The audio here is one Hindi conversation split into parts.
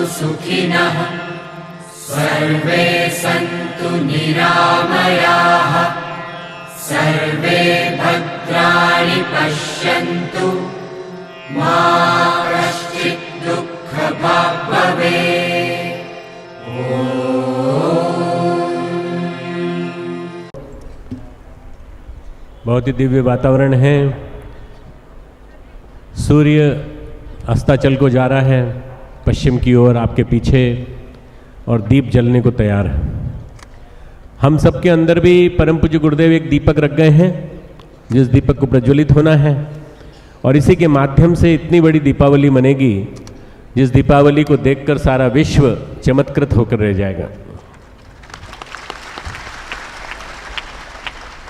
सुखिनः सर्वे सन्तु निरामयाः सर्वे भद्राणि पश्यन्तु मा कश्चित् दुःखभाग् भवेत्। बहुत ही दिव्य वातावरण है। सूर्य अस्ताचल को जा रहा है पश्चिम की ओर आपके पीछे, और दीप जलने को तैयार है। हम सबके अंदर भी परम पूज्य गुरुदेव एक दीपक रख गए हैं, जिस दीपक को प्रज्वलित होना है, और इसी के माध्यम से इतनी बड़ी दीपावली मनेगी, जिस दीपावली को देखकर सारा विश्व चमत्कृत होकर रह जाएगा।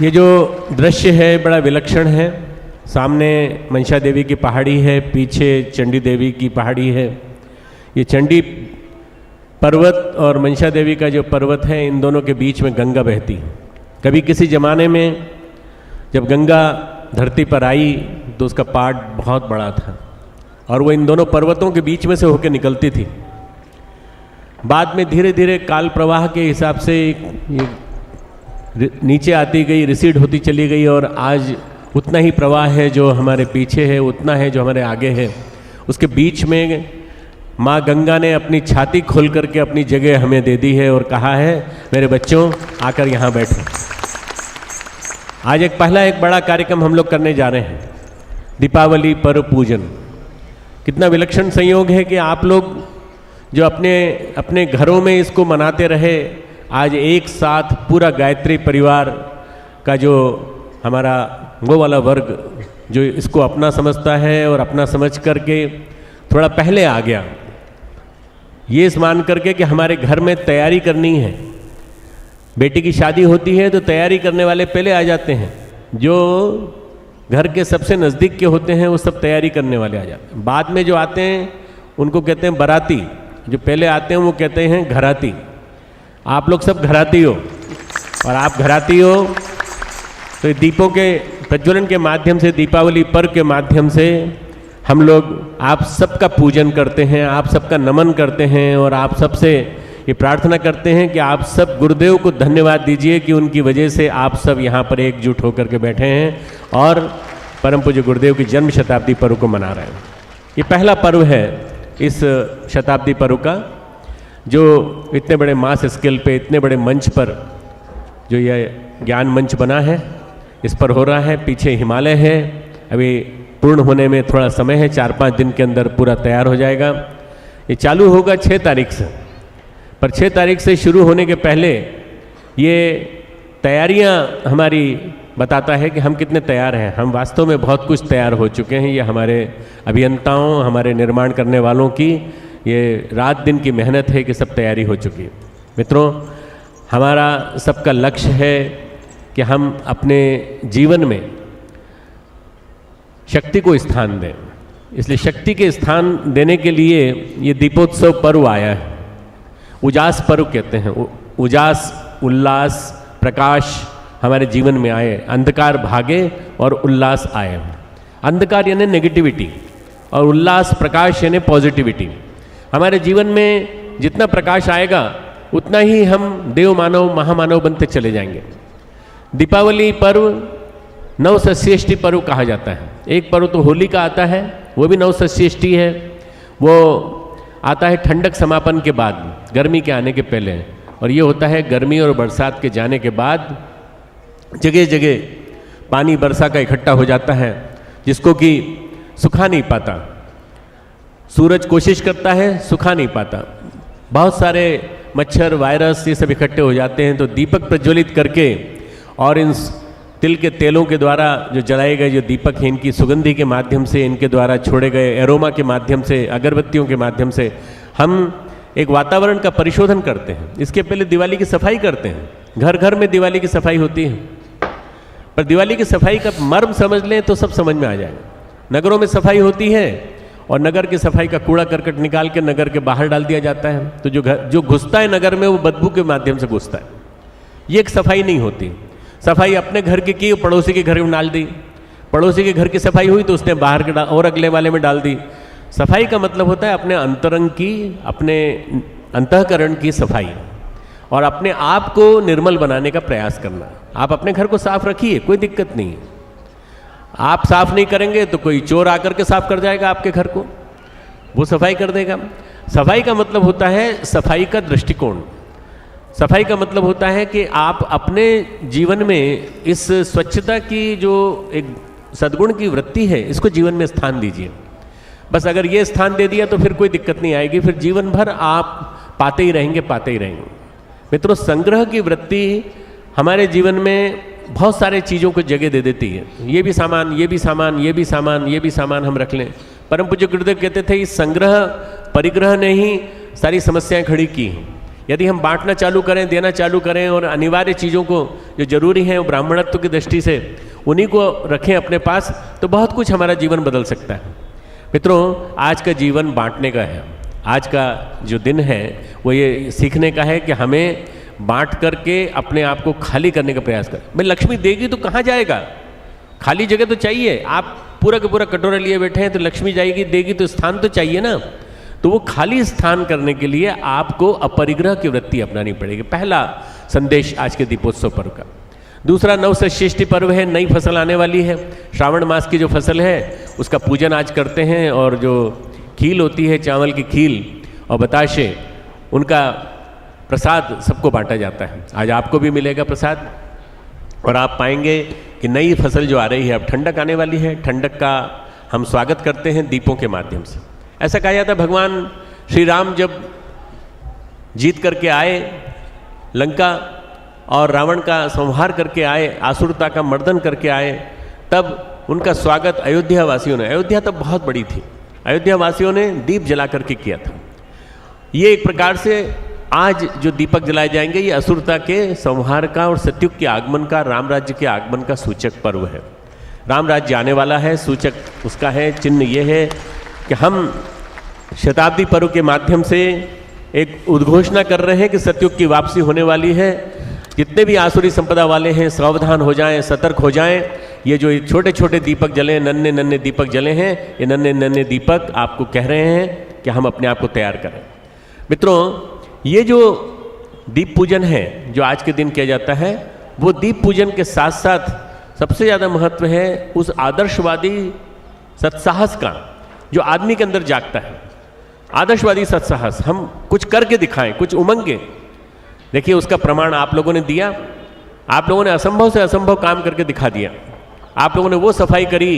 ये जो दृश्य है बड़ा विलक्षण है। सामने मनसा देवी की पहाड़ी है, पीछे चंडी देवी की पहाड़ी है। ये चंडी पर्वत और मनसा देवी का जो पर्वत है, इन दोनों के बीच में गंगा बहती है। कभी किसी ज़माने में जब गंगा धरती पर आई तो उसका पार्ट बहुत बड़ा था, और वो इन दोनों पर्वतों के बीच में से होकर निकलती थी। बाद में धीरे धीरे काल प्रवाह के हिसाब से ये नीचे आती गई, रिसीड होती चली गई, और आज उतना ही प्रवाह है जो हमारे पीछे है, उतना है जो हमारे आगे है। उसके बीच में माँ गंगा ने अपनी छाती खोल करके अपनी जगह हमें दे दी है और कहा है, मेरे बच्चों आकर यहाँ बैठो। आज एक बड़ा कार्यक्रम हम लोग करने जा रहे हैं, दीपावली पर्व पूजन। कितना विलक्षण संयोग है कि आप लोग जो अपने अपने घरों में इसको मनाते रहे, आज एक साथ पूरा गायत्री परिवार का जो हमारा वो वाला वर्ग जो इसको अपना समझता है और अपना समझ करके थोड़ा पहले आ गया, ये इस मान करके कि हमारे घर में तैयारी करनी है। बेटी की शादी होती है तो तैयारी करने वाले पहले आ जाते हैं। जो घर के सबसे नज़दीक के होते हैं वो सब तैयारी करने वाले आ जाते हैं। बाद में जो आते हैं उनको कहते हैं बाराती, जो पहले आते हैं वो कहते हैं घराती। आप लोग सब घराती हो, और आप घराती हो तो ये दीपों के प्रज्वलन के माध्यम से, दीपावली पर्व के माध्यम से हम लोग आप सबका पूजन करते हैं, आप सबका नमन करते हैं, और आप सबसे ये प्रार्थना करते हैं कि आप सब गुरुदेव को धन्यवाद दीजिए कि उनकी वजह से आप सब यहाँ पर एकजुट होकर के बैठे हैं और परम पूज्य गुरुदेव की जन्म शताब्दी पर्व को मना रहे हैं। ये पहला पर्व है इस शताब्दी पर्व का, जो इतने बड़े मास स्केल पे, इतने बड़े मंच पर जो ये ज्ञान मंच बना है, इस पर हो रहा है। पीछे हिमालय है, अभी पूर्ण होने में थोड़ा समय है, 4-5 दिन के अंदर पूरा तैयार हो जाएगा। ये चालू होगा 6 तारीख से, पर 6 तारीख से शुरू होने के पहले ये तैयारियां हमारी बताता है कि हम कितने तैयार हैं। हम वास्तव में बहुत कुछ तैयार हो चुके हैं। ये हमारे अभियंताओं, हमारे निर्माण करने वालों की ये रात दिन की मेहनत है कि सब तैयारी हो चुकी है। मित्रों, हमारा सबका लक्ष्य है कि हम अपने जीवन में शक्ति को स्थान दें। इसलिए शक्ति के स्थान देने के लिए ये दीपोत्सव पर्व आया है। उजास पर्व कहते हैं। उजास, उल्लास, प्रकाश हमारे जीवन में आए, अंधकार भागे और उल्लास आए। अंधकार यानी नेगेटिविटी और उल्लास, प्रकाश यानी पॉजिटिविटी। हमारे जीवन में जितना प्रकाश आएगा उतना ही हम देव मानव, महामानव बनते चले जाएंगे। दीपावली पर्व नवसस्येष्टि पर्व कहा जाता है। एक पर्व तो होली का आता है, वो भी नवसस्येष्टि है। वो आता है ठंडक समापन के बाद, गर्मी के आने के पहले, और ये होता है गर्मी और बरसात के जाने के बाद। जगह जगह पानी वर्षा का इकट्ठा हो जाता है, जिसको कि सुखा नहीं पाता। सूरज कोशिश करता है, सुखा नहीं पाता। बहुत सारे मच्छर, वायरस ये सब इकट्ठे हो जाते हैं। तो दीपक प्रज्वलित करके और इन तिल के तेलों के द्वारा जो जलाए गए जो दीपक हैं, इनकी सुगंधि के माध्यम से, इनके द्वारा छोड़े गए एरोमा के माध्यम से, अगरबत्तियों के माध्यम से हम एक वातावरण का परिशोधन करते हैं। इसके पहले दिवाली की सफाई करते हैं। घर घर में दिवाली की सफाई होती है, पर दिवाली की सफाई का मर्म समझ लें तो सब समझ में आ जाएगा। नगरों में सफाई होती है और नगर की सफाई का कूड़ा करकट निकाल के नगर के बाहर डाल दिया जाता है। तो जो घुसता है नगर में वो बदबू के माध्यम से घुसता है। ये एक सफाई नहीं होती। सफाई अपने घर की पड़ोसी के घर में डाल दी, पड़ोसी के घर की सफाई हुई तो उसने बाहर के और अगले वाले में डाल दी। सफाई का मतलब होता है अपने अंतरंग की, अपने अंतःकरण की सफाई और अपने आप को निर्मल बनाने का प्रयास करना। आप अपने घर को साफ रखिए, कोई दिक्कत नहीं है। आप साफ नहीं करेंगे तो कोई चोर आकर के साफ कर जाएगा आपके घर को, वो सफाई कर देगा। सफाई का मतलब होता है सफाई का दृष्टिकोण। सफाई का मतलब होता है कि आप अपने जीवन में इस स्वच्छता की जो एक सद्गुण की वृत्ति है, इसको जीवन में स्थान दीजिए। बस अगर ये स्थान दे दिया तो फिर कोई दिक्कत नहीं आएगी, फिर जीवन भर आप पाते ही रहेंगे, पाते ही रहेंगे। मित्रों, संग्रह की वृत्ति हमारे जीवन में बहुत सारे चीज़ों को जगह दे देती है। ये भी सामान, ये भी सामान, ये भी सामान, ये भी सामान हम रख लें। परम पूज्य गुरुदेव कहते थे, इस संग्रह परिग्रह ने ही सारी समस्याएं खड़ी की हैं। यदि हम बांटना चालू करें, देना चालू करें और अनिवार्य चीज़ों को जो जरूरी है वो ब्राह्मणत्व की दृष्टि से उन्हीं को रखें अपने पास, तो बहुत कुछ हमारा जीवन बदल सकता है। मित्रों, आज का जीवन बांटने का है। आज का जो दिन है वो ये सीखने का है कि हमें बांट करके अपने आप को खाली करने का प्रयास करें। भाई लक्ष्मी देगी तो कहाँ जाएगा? खाली जगह तो चाहिए। आप पूरा का पूरा कटोरा लिए बैठे हैं तो लक्ष्मी जाएगी, देगी तो स्थान तो चाहिए ना। तो वो खाली स्थान करने के लिए आपको अपरिग्रह की वृत्ति अपनानी पड़ेगी। पहला संदेश आज के दीपोत्सव पर्व का। दूसरा, नवसृष्टि पर्व है, नई फसल आने वाली है। श्रावण मास की जो फसल है उसका पूजन आज करते हैं और जो खील होती है, चावल की खील और बताशे, उनका प्रसाद सबको बांटा जाता है। आज आपको भी मिलेगा प्रसाद और आप पाएंगे कि नई फसल जो आ रही है, अब ठंडक आने वाली है। ठंडक का हम स्वागत करते हैं दीपों के माध्यम से। ऐसा कहा जाता है भगवान श्री राम जब जीत करके आए लंका और रावण का संहार करके आए, आसुरता का मर्दन करके आए, तब उनका स्वागत अयोध्या वासियों ने, अयोध्या तब बहुत बड़ी थी, अयोध्या वासियों ने दीप जला करके किया था। ये एक प्रकार से आज जो दीपक जलाए जाएंगे ये असुरता के संहार का और सत्युग के आगमन का, राम राज्य के आगमन का सूचक पर्व है। राम राज्य आने वाला है, सूचक उसका है, चिन्ह ये है कि हम शताब्दी पर्व के माध्यम से एक उद्घोषणा कर रहे हैं कि सत्युग की वापसी होने वाली है। जितने भी आसुरी संपदा वाले हैं सावधान हो जाएं, सतर्क हो जाएं। ये जो छोटे छोटे दीपक जले, नन्हे नन्हे दीपक जले हैं, ये नन्हे नन्हे दीपक आपको कह रहे हैं कि हम अपने आप को तैयार करें। मित्रों, ये जो दीप पूजन है जो आज के दिन किया जाता है, वो दीप पूजन के साथ साथ सबसे ज़्यादा महत्व है उस आदर्शवादी सत्साहस का जो आदमी के अंदर जागता है। आदर्शवादी सत्साहस, हम कुछ करके दिखाएं, कुछ उमंगे। देखिए, उसका प्रमाण आप लोगों ने दिया। आप लोगों ने असंभव से असंभव काम करके दिखा दिया। आप लोगों ने वो सफाई करी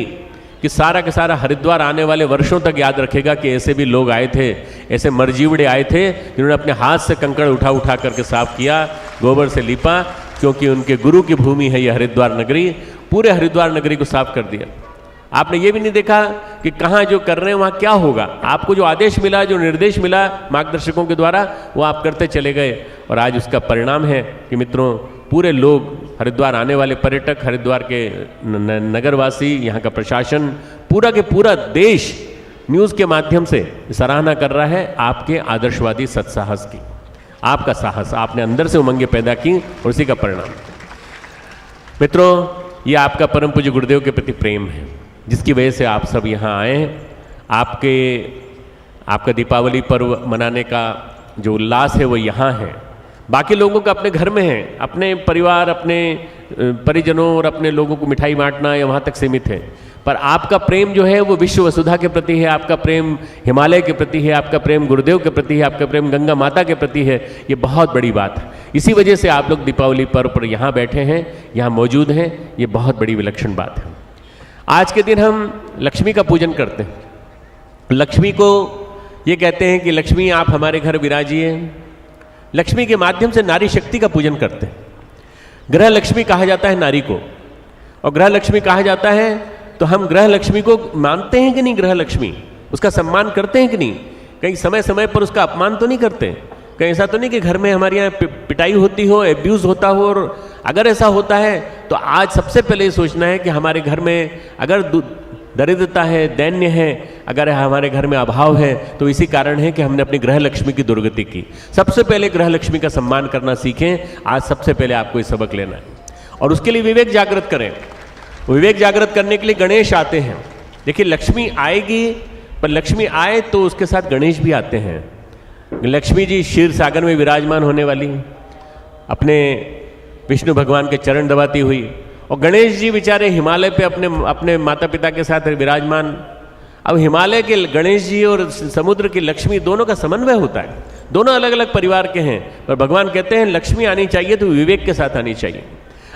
कि सारा का सारा हरिद्वार आने वाले वर्षों तक याद रखेगा कि ऐसे भी लोग आए थे, ऐसे मरजीवड़े आए थे जिन्होंने अपने हाथ से कंकड़ उठा उठा करके साफ किया, गोबर से लीपा, क्योंकि उनके गुरु की भूमि है ये हरिद्वार नगरी। पूरे हरिद्वार नगरी को साफ कर दिया। आपने ये भी नहीं देखा कि कहाँ जो कर रहे हैं वहाँ क्या होगा। आपको जो आदेश मिला, जो निर्देश मिला मार्गदर्शकों के द्वारा, वो आप करते चले गए और आज उसका परिणाम है कि मित्रों, पूरे लोग, हरिद्वार आने वाले पर्यटक, हरिद्वार के नगरवासी, यहाँ का प्रशासन, पूरा के पूरा देश न्यूज़ के माध्यम से सराहना कर रहा है आपके आदर्शवादी सत्साहस की। आपका साहस, आपने अंदर से उमंगे पैदा की और उसी का परिणाम। मित्रों, ये आपका परम पूज्य गुरुदेव के प्रति प्रेम है जिसकी वजह से आप सब यहाँ आए हैं। आपका दीपावली पर्व मनाने का जो उल्लास है वो यहाँ है। बाकी लोगों का अपने घर में है, अपने परिवार, अपने परिजनों और अपने लोगों को मिठाई बांटना या वहाँ तक सीमित है। पर आपका प्रेम जो है वो विश्व वसुधा के प्रति है, आपका प्रेम हिमालय के प्रति है, आपका प्रेम गुरुदेव के प्रति है, आपका प्रेम गंगा माता के प्रति है। ये बहुत बड़ी बात है। इसी वजह से आप लोग दीपावली पर्व पर यहाँ बैठे हैं, यहाँ मौजूद हैं। ये बहुत बड़ी विलक्षण बात है। आज के दिन हम लक्ष्मी का पूजन करते हैं। लक्ष्मी को ये कहते हैं कि लक्ष्मी आप हमारे घर विराजिए। लक्ष्मी के माध्यम से नारी शक्ति का पूजन करते हैं। ग्रह लक्ष्मी कहा जाता है नारी को, और ग्रह लक्ष्मी कहा जाता है तो हम ग्रह लक्ष्मी को मानते हैं कि नहीं? ग्रह लक्ष्मी, उसका सम्मान करते हैं कि नहीं? कहीं समय समय पर उसका अपमान तो नहीं करते? कहीं ऐसा तो नहीं कि घर में हमारे यहाँ पिटाई होती हो, एब्यूज़ होता हो? और अगर ऐसा होता है तो आज सबसे पहले ये सोचना है कि हमारे घर में अगर दरिद्रता है, दैन्य है, अगर हमारे घर में अभाव है तो इसी कारण है कि हमने अपनी ग्रह लक्ष्मी की दुर्गति की। सबसे पहले ग्रह लक्ष्मी का सम्मान करना सीखें। आज सबसे पहले आपको ये सबक लेना है और उसके लिए विवेक जागृत करें। विवेक जागृत करने के लिए गणेश आते हैं। देखिए, लक्ष्मी आएगी पर लक्ष्मी आए तो उसके साथ गणेश भी आते हैं। लक्ष्मी जी क्षीर सागर में विराजमान होने वाली, अपने विष्णु भगवान के चरण दबाती हुई, और गणेश जी बेचारे हिमालय पे अपने माता पिता के साथ विराजमान। अब हिमालय के गणेश जी और समुद्र की लक्ष्मी दोनों का समन्वय होता है, दोनों अलग अलग परिवार के हैं, पर भगवान कहते हैं लक्ष्मी आनी चाहिए तो विवेक के साथ आनी चाहिए।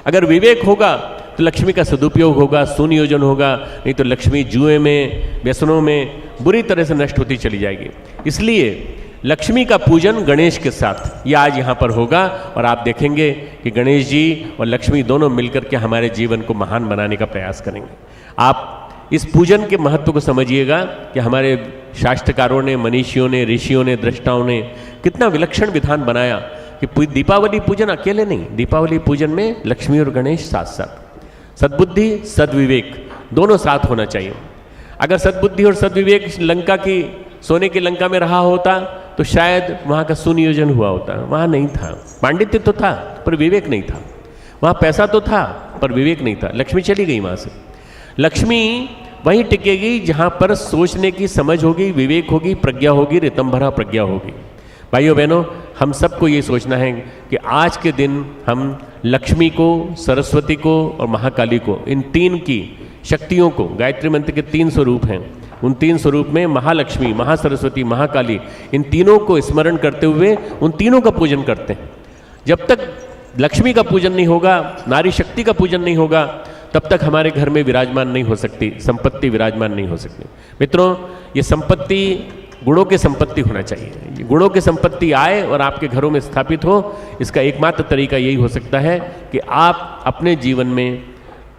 अगर विवेक होगा तो लक्ष्मी का सदुपयोग होगा, सुनियोजन होगा, नहीं तो लक्ष्मी जुए में, व्यसनों में बुरी तरह से नष्ट होती चली जाएगी। इसलिए लक्ष्मी का पूजन गणेश के साथ ये आज यहाँ पर होगा, और आप देखेंगे कि गणेश जी और लक्ष्मी दोनों मिलकर के हमारे जीवन को महान बनाने का प्रयास करेंगे। आप इस पूजन के महत्व को समझिएगा कि हमारे शास्त्रकारों ने, मनीषियों ने, ऋषियों ने, दृष्टाओं ने कितना विलक्षण विधान बनाया कि दीपावली पूजन अकेले नहीं, दीपावली पूजन में लक्ष्मी और गणेश साथ साथ, सद्बुद्धि सद्विवेक दोनों साथ होना चाहिए। अगर सद्बुद्धि और सद्विवेक लंका की, सोने की लंका में रहा होता तो शायद वहाँ का सुनियोजन हुआ होता, वहाँ नहीं था। पांडित्य तो था पर विवेक नहीं था, वहाँ पैसा तो था पर विवेक नहीं था। लक्ष्मी चली गई वहाँ से। लक्ष्मी वहीं टिकेगी जहाँ पर सोचने की समझ होगी, विवेक होगी, प्रज्ञा होगी, रितंभरा प्रज्ञा होगी। भाइयों बहनों, हम सबको ये सोचना है कि आज के दिन हम लक्ष्मी को, सरस्वती को और महाकाली को, इन तीन की शक्तियों को, गायत्री मंत्र के 3 स्वरूप हैं, उन 3 स्वरूप में महालक्ष्मी, महासरस्वती, महाकाली, इन तीनों को स्मरण करते हुए उन तीनों का पूजन करते हैं। जब तक लक्ष्मी का पूजन नहीं होगा, नारी शक्ति का पूजन नहीं होगा, तब तक हमारे घर में विराजमान नहीं हो सकती, संपत्ति विराजमान नहीं हो सकती। मित्रों, ये संपत्ति गुणों की संपत्ति होना चाहिए। गुणों की संपत्ति आए और आपके घरों में स्थापित हो, इसका एकमात्र तरीका यही हो सकता है कि आप अपने जीवन में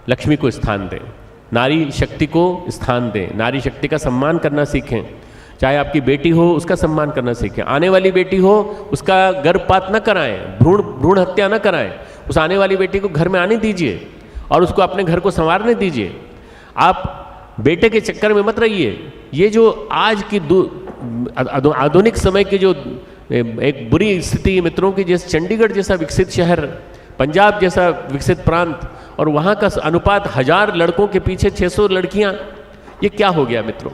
लक्ष्मी को स्थान दें, नारी शक्ति को स्थान दें, नारी शक्ति का सम्मान करना सीखें। चाहे आपकी बेटी हो उसका सम्मान करना सीखें, आने वाली बेटी हो उसका गर्भपात न कराएं, भ्रूण हत्या न कराएं, उस आने वाली बेटी को घर में आने दीजिए और उसको अपने घर को संवारने दीजिए। आप बेटे के चक्कर में मत रहिए। ये जो आज की आधुनिक समय की जो एक बुरी स्थिति मित्रों की, जैसे चंडीगढ़ जैसा विकसित शहर, पंजाब जैसा विकसित प्रांत, और वहाँ का अनुपात 1000 लड़कों के पीछे 600 लड़कियाँ, ये क्या हो गया मित्रों?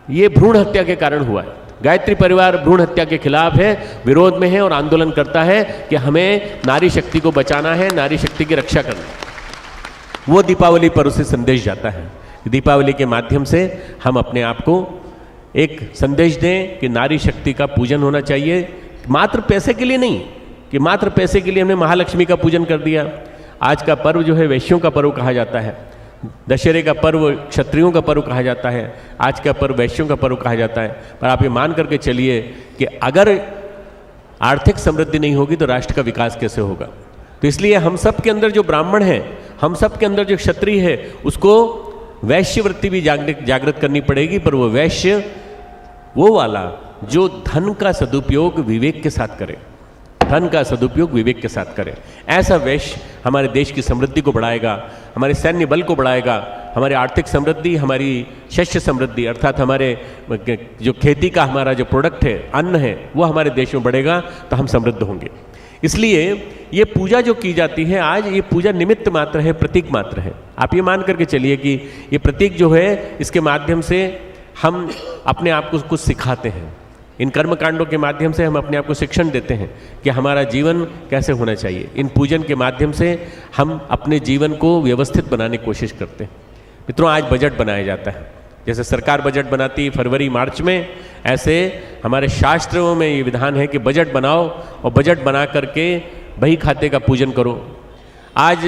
ये भ्रूण हत्या के कारण हुआ है। गायत्री परिवार भ्रूण हत्या के खिलाफ है, विरोध में है और आंदोलन करता है कि हमें नारी शक्ति को बचाना है, नारी शक्ति की रक्षा करना है। वो दीपावली पर उसे संदेश जाता है। दीपावली के माध्यम से हम अपने आप को एक संदेश दें कि नारी शक्ति का पूजन होना चाहिए, मात्र पैसे के लिए नहीं कि मात्र पैसे के लिए हमने महालक्ष्मी का पूजन कर दिया। आज का पर्व जो है वैश्यों का पर्व कहा जाता है, दशहरे का पर्व क्षत्रियों का पर्व कहा जाता है, आज का पर्व वैश्यों का पर्व कहा जाता है। पर आप ये मान करके चलिए कि अगर आर्थिक समृद्धि नहीं होगी तो राष्ट्र का विकास कैसे होगा? तो इसलिए हम सब के अंदर जो ब्राह्मण है, हम सब के अंदर जो क्षत्रिय है, उसको वैश्य वृत्ति भी जागृत करनी पड़ेगी। पर वो वैश्य वो वाला जो धन का सदुपयोग विवेक के साथ करे, धन का सदुपयोग विवेक के साथ करे। ऐसा वैश्य हमारे देश की समृद्धि को बढ़ाएगा, हमारे सैन्य बल को बढ़ाएगा, हमारी आर्थिक समृद्धि, हमारी शस्य समृद्धि अर्थात हमारे जो खेती का हमारा जो प्रोडक्ट है, अन्न है, वो हमारे देश में बढ़ेगा तो हम समृद्ध होंगे। इसलिए ये पूजा जो की जाती है आज, ये पूजा निमित्त मात्र है, प्रतीक मात्र है। आप ये मान करके चलिए कि ये प्रतीक जो है, इसके माध्यम से हम अपने आप को कुछ सिखाते हैं। इन कर्मकांडों के माध्यम से हम अपने आप को शिक्षण देते हैं कि हमारा जीवन कैसे होना चाहिए। इन पूजन के माध्यम से हम अपने जीवन को व्यवस्थित बनाने की कोशिश करते हैं। मित्रों, आज बजट बनाया जाता है, जैसे सरकार बजट बनाती है फरवरी मार्च में, ऐसे हमारे शास्त्रों में ये विधान है कि बजट बनाओ और बजट बना करके बही खाते का पूजन करो। आज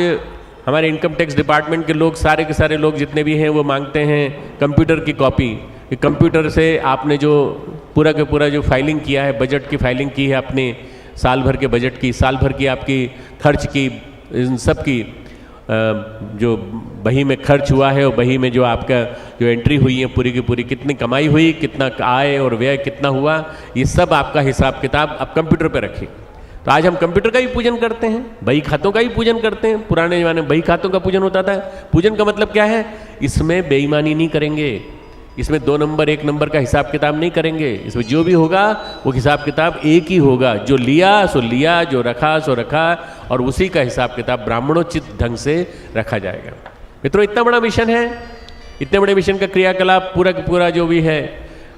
हमारे इनकम टैक्स डिपार्टमेंट के लोग, सारे के सारे लोग जितने भी हैं, वो मांगते हैं कंप्यूटर की कॉपी, कि कंप्यूटर से आपने जो पूरा का पूरा जो फाइलिंग किया है, बजट की फाइलिंग की है अपने साल भर के बजट की, साल भर की आपकी खर्च की, इन सब की जो बही में खर्च हुआ है और बही में जो आपका जो एंट्री हुई है पूरी की पूरी, कितनी कमाई हुई, कितना आय और व्यय कितना हुआ, ये सब आपका हिसाब किताब आप कंप्यूटर पे रखिए। तो आज हम कंप्यूटर का भी पूजन करते हैं, बही खातों का भी पूजन करते हैं। पुराने जमाने में बही खातों का पूजन होता था। पूजन का मतलब क्या है? इसमें बेईमानी नहीं करेंगे, इसमें 2 नंबर 1 नंबर का हिसाब किताब नहीं करेंगे। इसमें जो भी होगा वो हिसाब किताब एक ही होगा, जो लिया सो लिया, जो रखा सो रखा, और उसी का हिसाब किताब ब्राह्मणोचित ढंग से रखा जाएगा। मित्रों, इतना बड़ा मिशन है, इतने बड़े मिशन का क्रियाकलाप पूरा का पूरा जो भी है,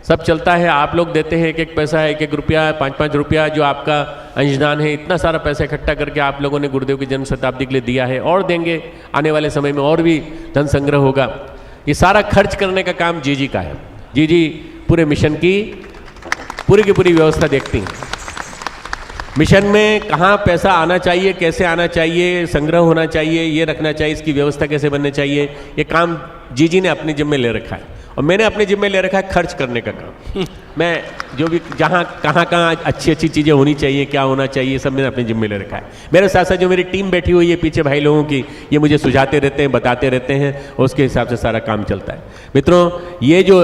सब चलता है, आप लोग देते हैं एक एक पैसा, एक एक रुपया, 5-5 रुपया, जो आपका अंशदान है, इतना सारा पैसा इकट्ठा करके आप लोगों ने गुरुदेव की जन्म शताब्दी के लिए दिया है और देंगे, आने वाले समय में और भी धन संग्रह होगा। ये सारा खर्च करने का काम जी का है। जी पूरे मिशन की पूरी व्यवस्था देखती हैं। मिशन में कहाँ पैसा आना चाहिए, कैसे आना चाहिए, संग्रह होना चाहिए, ये रखना चाहिए, इसकी व्यवस्था कैसे बननी चाहिए, ये काम जी ने अपने जिम्मे ले रखा है और मैंने अपने जिम्मे ले रखा है खर्च करने का काम। मैं जो भी जहाँ कहाँ अच्छी चीज़ें होनी चाहिए, क्या होना चाहिए, सब मैंने अपने जिम्मे ले रखा है। मेरे साथ साथ जो मेरी टीम बैठी हुई है पीछे भाई लोगों की, ये मुझे सुझाते रहते हैं, बताते रहते हैं और उसके हिसाब से सारा काम चलता है। मित्रों, ये जो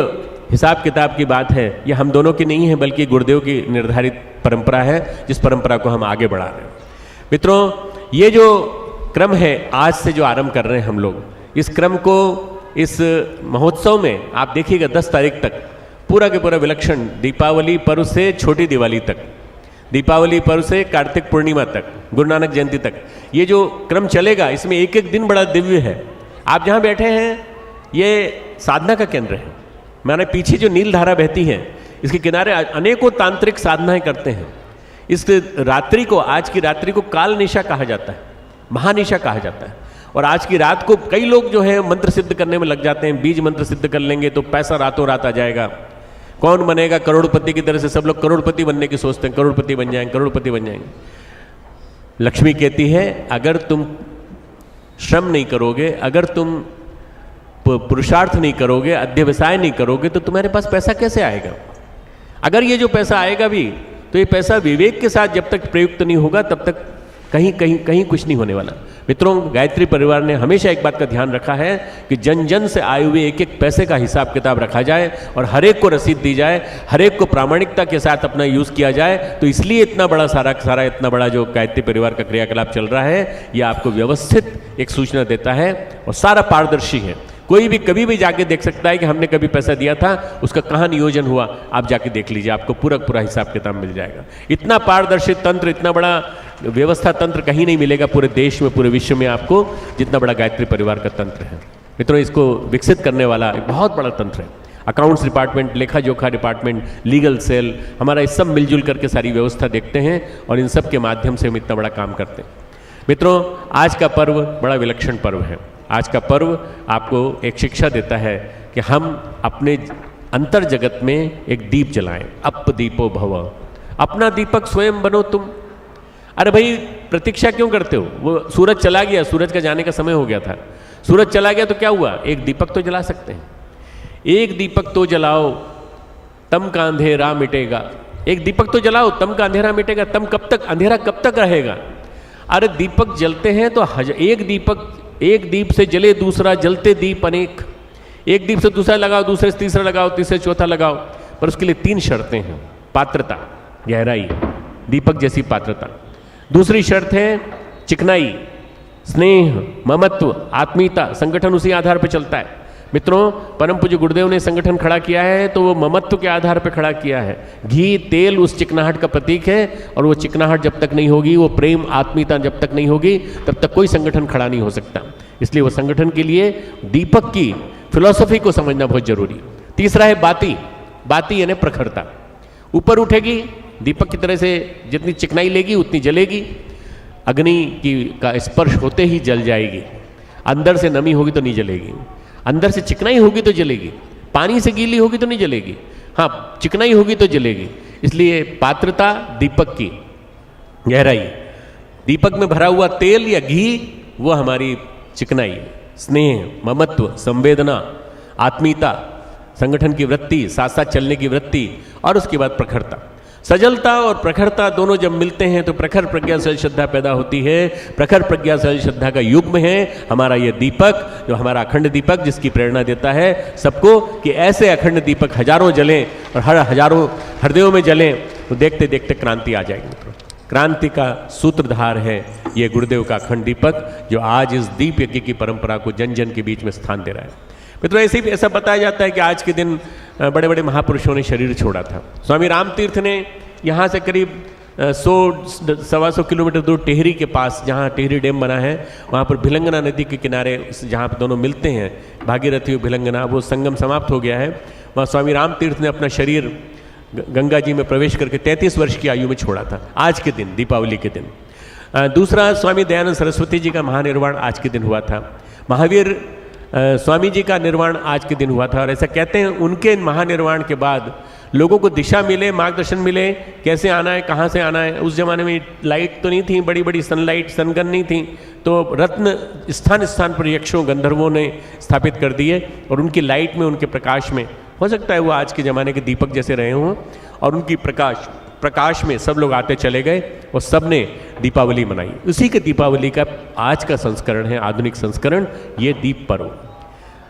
हिसाब किताब की बात है ये हम दोनों की नहीं है, बल्कि गुरुदेव की निर्धारित परंपरा है, जिस परंपरा को हम आगे बढ़ा रहे हैं। मित्रों, ये जो क्रम है आज से जो आरंभ कर रहे हैं हम लोग, इस क्रम को इस महोत्सव में आप देखिएगा 10 तारीख तक पूरा के पूरा विलक्षण, दीपावली पर्व से छोटी दिवाली तक, दीपावली पर्व से कार्तिक पूर्णिमा तक, गुरु नानक जयंती तक, ये जो क्रम चलेगा इसमें एक एक दिन बड़ा दिव्य है। आप जहाँ बैठे हैं ये साधना का केंद्र है। मैंने पीछे जो नील धारा बहती है इसके किनारे अनेकों तांत्रिक साधनाएं करते हैं। इस रात्रि को, आज की रात्रि को काल निशा कहा जाता है, महानिशा कहा जाता है। और आज की रात को कई लोग जो है मंत्र सिद्ध करने में लग जाते हैं, बीज मंत्र सिद्ध कर लेंगे तो पैसा रातों रात आ जाएगा, कौन बनेगा करोड़पति की तरह से, सब लोग करोड़पति बनने की सोचते हैं, करोड़पति बन जाएंगे, करोड़पति बन जाएंगे। लक्ष्मी कहती है अगर तुम श्रम नहीं करोगे, अगर तुम पुरुषार्थ नहीं करोगे, अध्यवसाय नहीं करोगे तो तुम्हारे पास पैसा कैसे आएगा। अगर ये जो पैसा आएगा भी तो ये पैसा विवेक के साथ जब तक प्रयुक्त नहीं होगा तब तक कहीं कुछ नहीं होने वाला। मित्रों, गायत्री परिवार ने हमेशा एक बात का ध्यान रखा है कि जन जन से आए हुए एक एक पैसे का हिसाब किताब रखा जाए और हर एक को रसीद दी जाए, हर एक को प्रामाणिकता के साथ अपना यूज़ किया जाए। तो इसलिए इतना बड़ा सारा इतना बड़ा जो गायत्री परिवार का क्रियाकलाप चल रहा है ये आपको व्यवस्थित एक सूचना देता है और सारा पारदर्शी है। कोई भी कभी भी जाके देख सकता है कि हमने कभी पैसा दिया था, उसका कहाँ नियोजन हुआ, आप जाके देख लीजिए, आपको पूरा हिसाब किताब मिल जाएगा। इतना पारदर्शी तंत्र, इतना बड़ा व्यवस्था तंत्र कहीं नहीं मिलेगा पूरे देश में, पूरे विश्व में आपको, जितना बड़ा गायत्री परिवार का तंत्र है। मित्रों, इसको विकसित करने वाला एक बहुत बड़ा तंत्र है। अकाउंट्स डिपार्टमेंट, लेखा जोखा डिपार्टमेंट, लीगल सेल, हमारा इस सब मिलजुल करके सारी व्यवस्था देखते हैं और इन सब के माध्यम से हम इतना बड़ा काम करते हैं। मित्रों, आज का पर्व बड़ा विलक्षण पर्व है। आज का पर्व आपको एक शिक्षा देता है कि हम अपने अंतर जगत में एक दीप जलाएं। अप दीपो भव, अपना दीपक स्वयं बनो तुम। अरे भाई, प्रतीक्षा क्यों करते हो? वो सूरज चला गया, सूरज का जाने का समय हो गया था, सूरज चला गया तो क्या हुआ? एक दीपक तो जला सकते हैं, एक दीपक तो जलाओ, तम का अंधेरा मिटेगा। एक दीपक तो जलाओ, तम का अंधेरा मिटेगा। तम कब तक, अंधेरा कब तक रहेगा? अरे दीपक जलते हैं तो एक दीपक, एक दीप से जले दूसरा, जलते दीप अनेक। एक दीप से दूसरा लगाओ, दूसरे से तीसरा लगाओ, तीसरे से चौथा लगाओ, पर उसके लिए 3 शर्तें हैं। पात्रता, गहराई, दीपक जैसी पात्रता। दूसरी शर्त है चिकनाई, स्नेह, ममत्व, आत्मीयता। संगठन उसी आधार पर चलता है। मित्रों, परम पूज्य गुरुदेव ने संगठन खड़ा किया है तो वो ममत्व के आधार पर खड़ा किया है। घी, तेल उस चिकनाहट का प्रतीक है और वो चिकनाहट जब तक नहीं होगी, वो प्रेम, आत्मीयता जब तक नहीं होगी, तब तक कोई संगठन खड़ा नहीं हो सकता। इसलिए वो संगठन के लिए दीपक की फिलॉसफी को समझना बहुत जरूरी। तीसरा है बाती। बाती यानी प्रखरता, ऊपर उठेगी, दीपक की तरह से जितनी चिकनाई लेगी उतनी जलेगी। अग्नि का स्पर्श होते ही जल जाएगी। अंदर से नमी होगी तो नहीं जलेगी, अंदर से चिकनाई होगी तो जलेगी। पानी से गीली होगी तो नहीं जलेगी, हाँ चिकनाई होगी तो जलेगी। इसलिए पात्रता दीपक की, गहराई, दीपक में भरा हुआ तेल या घी वो हमारी चिकनाई, स्नेह, ममत्व, संवेदना, आत्मीयता, संगठन की वृत्ति, साथ साथ चलने की वृत्ति, और उसके बाद प्रखरता। सजलता और प्रखरता दोनों जब मिलते हैं तो प्रखर प्रज्ञा सहज श्रद्धा पैदा होती है। प्रखर प्रज्ञा सहज श्रद्धा का युग्म है हमारा ये दीपक, जो हमारा अखंड दीपक, जिसकी प्रेरणा देता है सबको कि ऐसे अखंड दीपक हजारों जलें और हजारों हृदयों में जलें तो देखते देखते क्रांति आ जाएगी। क्रांति का सूत्रधार है ये गुरुदेव का अखंड दीपक, जो आज इस दीप यज्ञ की परंपरा को जन जन के बीच में स्थान दे रहा है। मित्रों, ऐसा बताया जाता है कि आज के दिन बड़े बड़े महापुरुषों ने शरीर छोड़ा था। स्वामी रामतीर्थ ने यहाँ से करीब 100-125 किलोमीटर दूर टेहरी के पास, जहाँ टेहरी डैम बना है, वहाँ पर भिलंगना नदी के किनारे, जहाँ पर दोनों मिलते हैं, भागीरथी और भिलंगना, वो संगम समाप्त हो गया है। वहाँ स्वामी राम तीर्थ ने अपना शरीर गंगा जी में प्रवेश करके 33 वर्ष की आयु में छोड़ा था, आज के दिन, दीपावली के दिन। दूसरा, स्वामी दयानंद सरस्वती जी का महानिर्वाण आज के दिन हुआ था। महावीर स्वामी जी का निर्वाण आज के दिन हुआ था। और ऐसा कहते हैं उनके महानिर्वाण के बाद लोगों को दिशा मिले, मार्गदर्शन मिले, कैसे आना है, कहाँ से आना है। उस जमाने में लाइट तो नहीं थी, बड़ी बड़ी सनलाइट, सनगन नहीं थी, तो रत्न स्थान स्थान पर यक्षों गंधर्वों ने स्थापित कर दिए और उनकी लाइट में, उनके प्रकाश में, हो सकता है वो आज के ज़माने के दीपक जैसे रहे हों, और उनकी प्रकाश में सब लोग आते चले गए और सब ने दीपावली मनाई। उसी के दीपावली का आज का संस्करण है, आधुनिक संस्करण, ये दीप पर्व।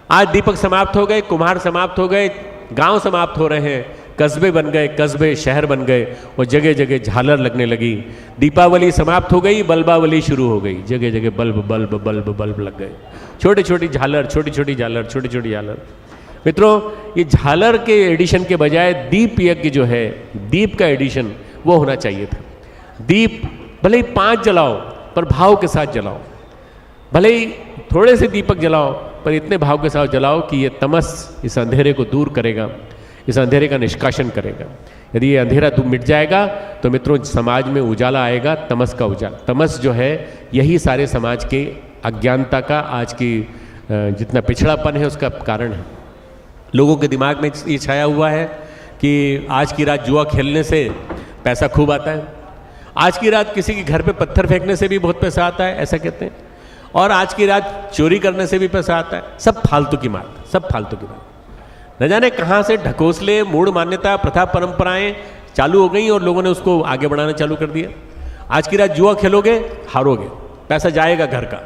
आज दीपक समाप्त हो गए, कुम्हार समाप्त हो गए, गांव समाप्त हो रहे हैं, कस्बे बन गए, कस्बे शहर बन गए और जगह जगह झालर लगने लगी। दीपावली समाप्त हो गई, बल्बावली शुरू हो गई, जगह जगह बल्ब बल्ब बल्ब बल्ब लग गए, छोटी छोटी झालर, छोटी छोटी झालर, छोटी छोटी झालर। मित्रों, ये झालर के एडिशन के बजाय दीप यज्ञ जो है, दीप का एडिशन वो होना चाहिए था। दीप भले ही 5 जलाओ पर भाव के साथ जलाओ, भले ही थोड़े से दीपक जलाओ पर इतने भाव के साथ जलाओ कि ये तमस, इस अंधेरे को दूर करेगा, इस अंधेरे का निष्कासन करेगा। यदि ये अंधेरा मिट जाएगा तो मित्रों समाज में उजाला आएगा, तमस का उजाला। तमस जो है यही सारे समाज के अज्ञानता का, आज की जितना पिछड़ापन है उसका कारण है। लोगों के दिमाग में ये छाया हुआ है कि आज की रात जुआ खेलने से पैसा खूब आता है, आज की रात किसी के घर पे पत्थर फेंकने से भी बहुत पैसा आता है, ऐसा कहते हैं, और आज की रात चोरी करने से भी पैसा आता है। सब फालतू की बात, सब फालतू की बात। न जाने कहाँ से ढकोसले, मूढ़ मान्यता, प्रथा, परंपराएं चालू हो गई और लोगों ने उसको आगे बढ़ाना चालू कर दिया। आज की रात जुआ खेलोगे, हारोगे, पैसा जाएगा घर का,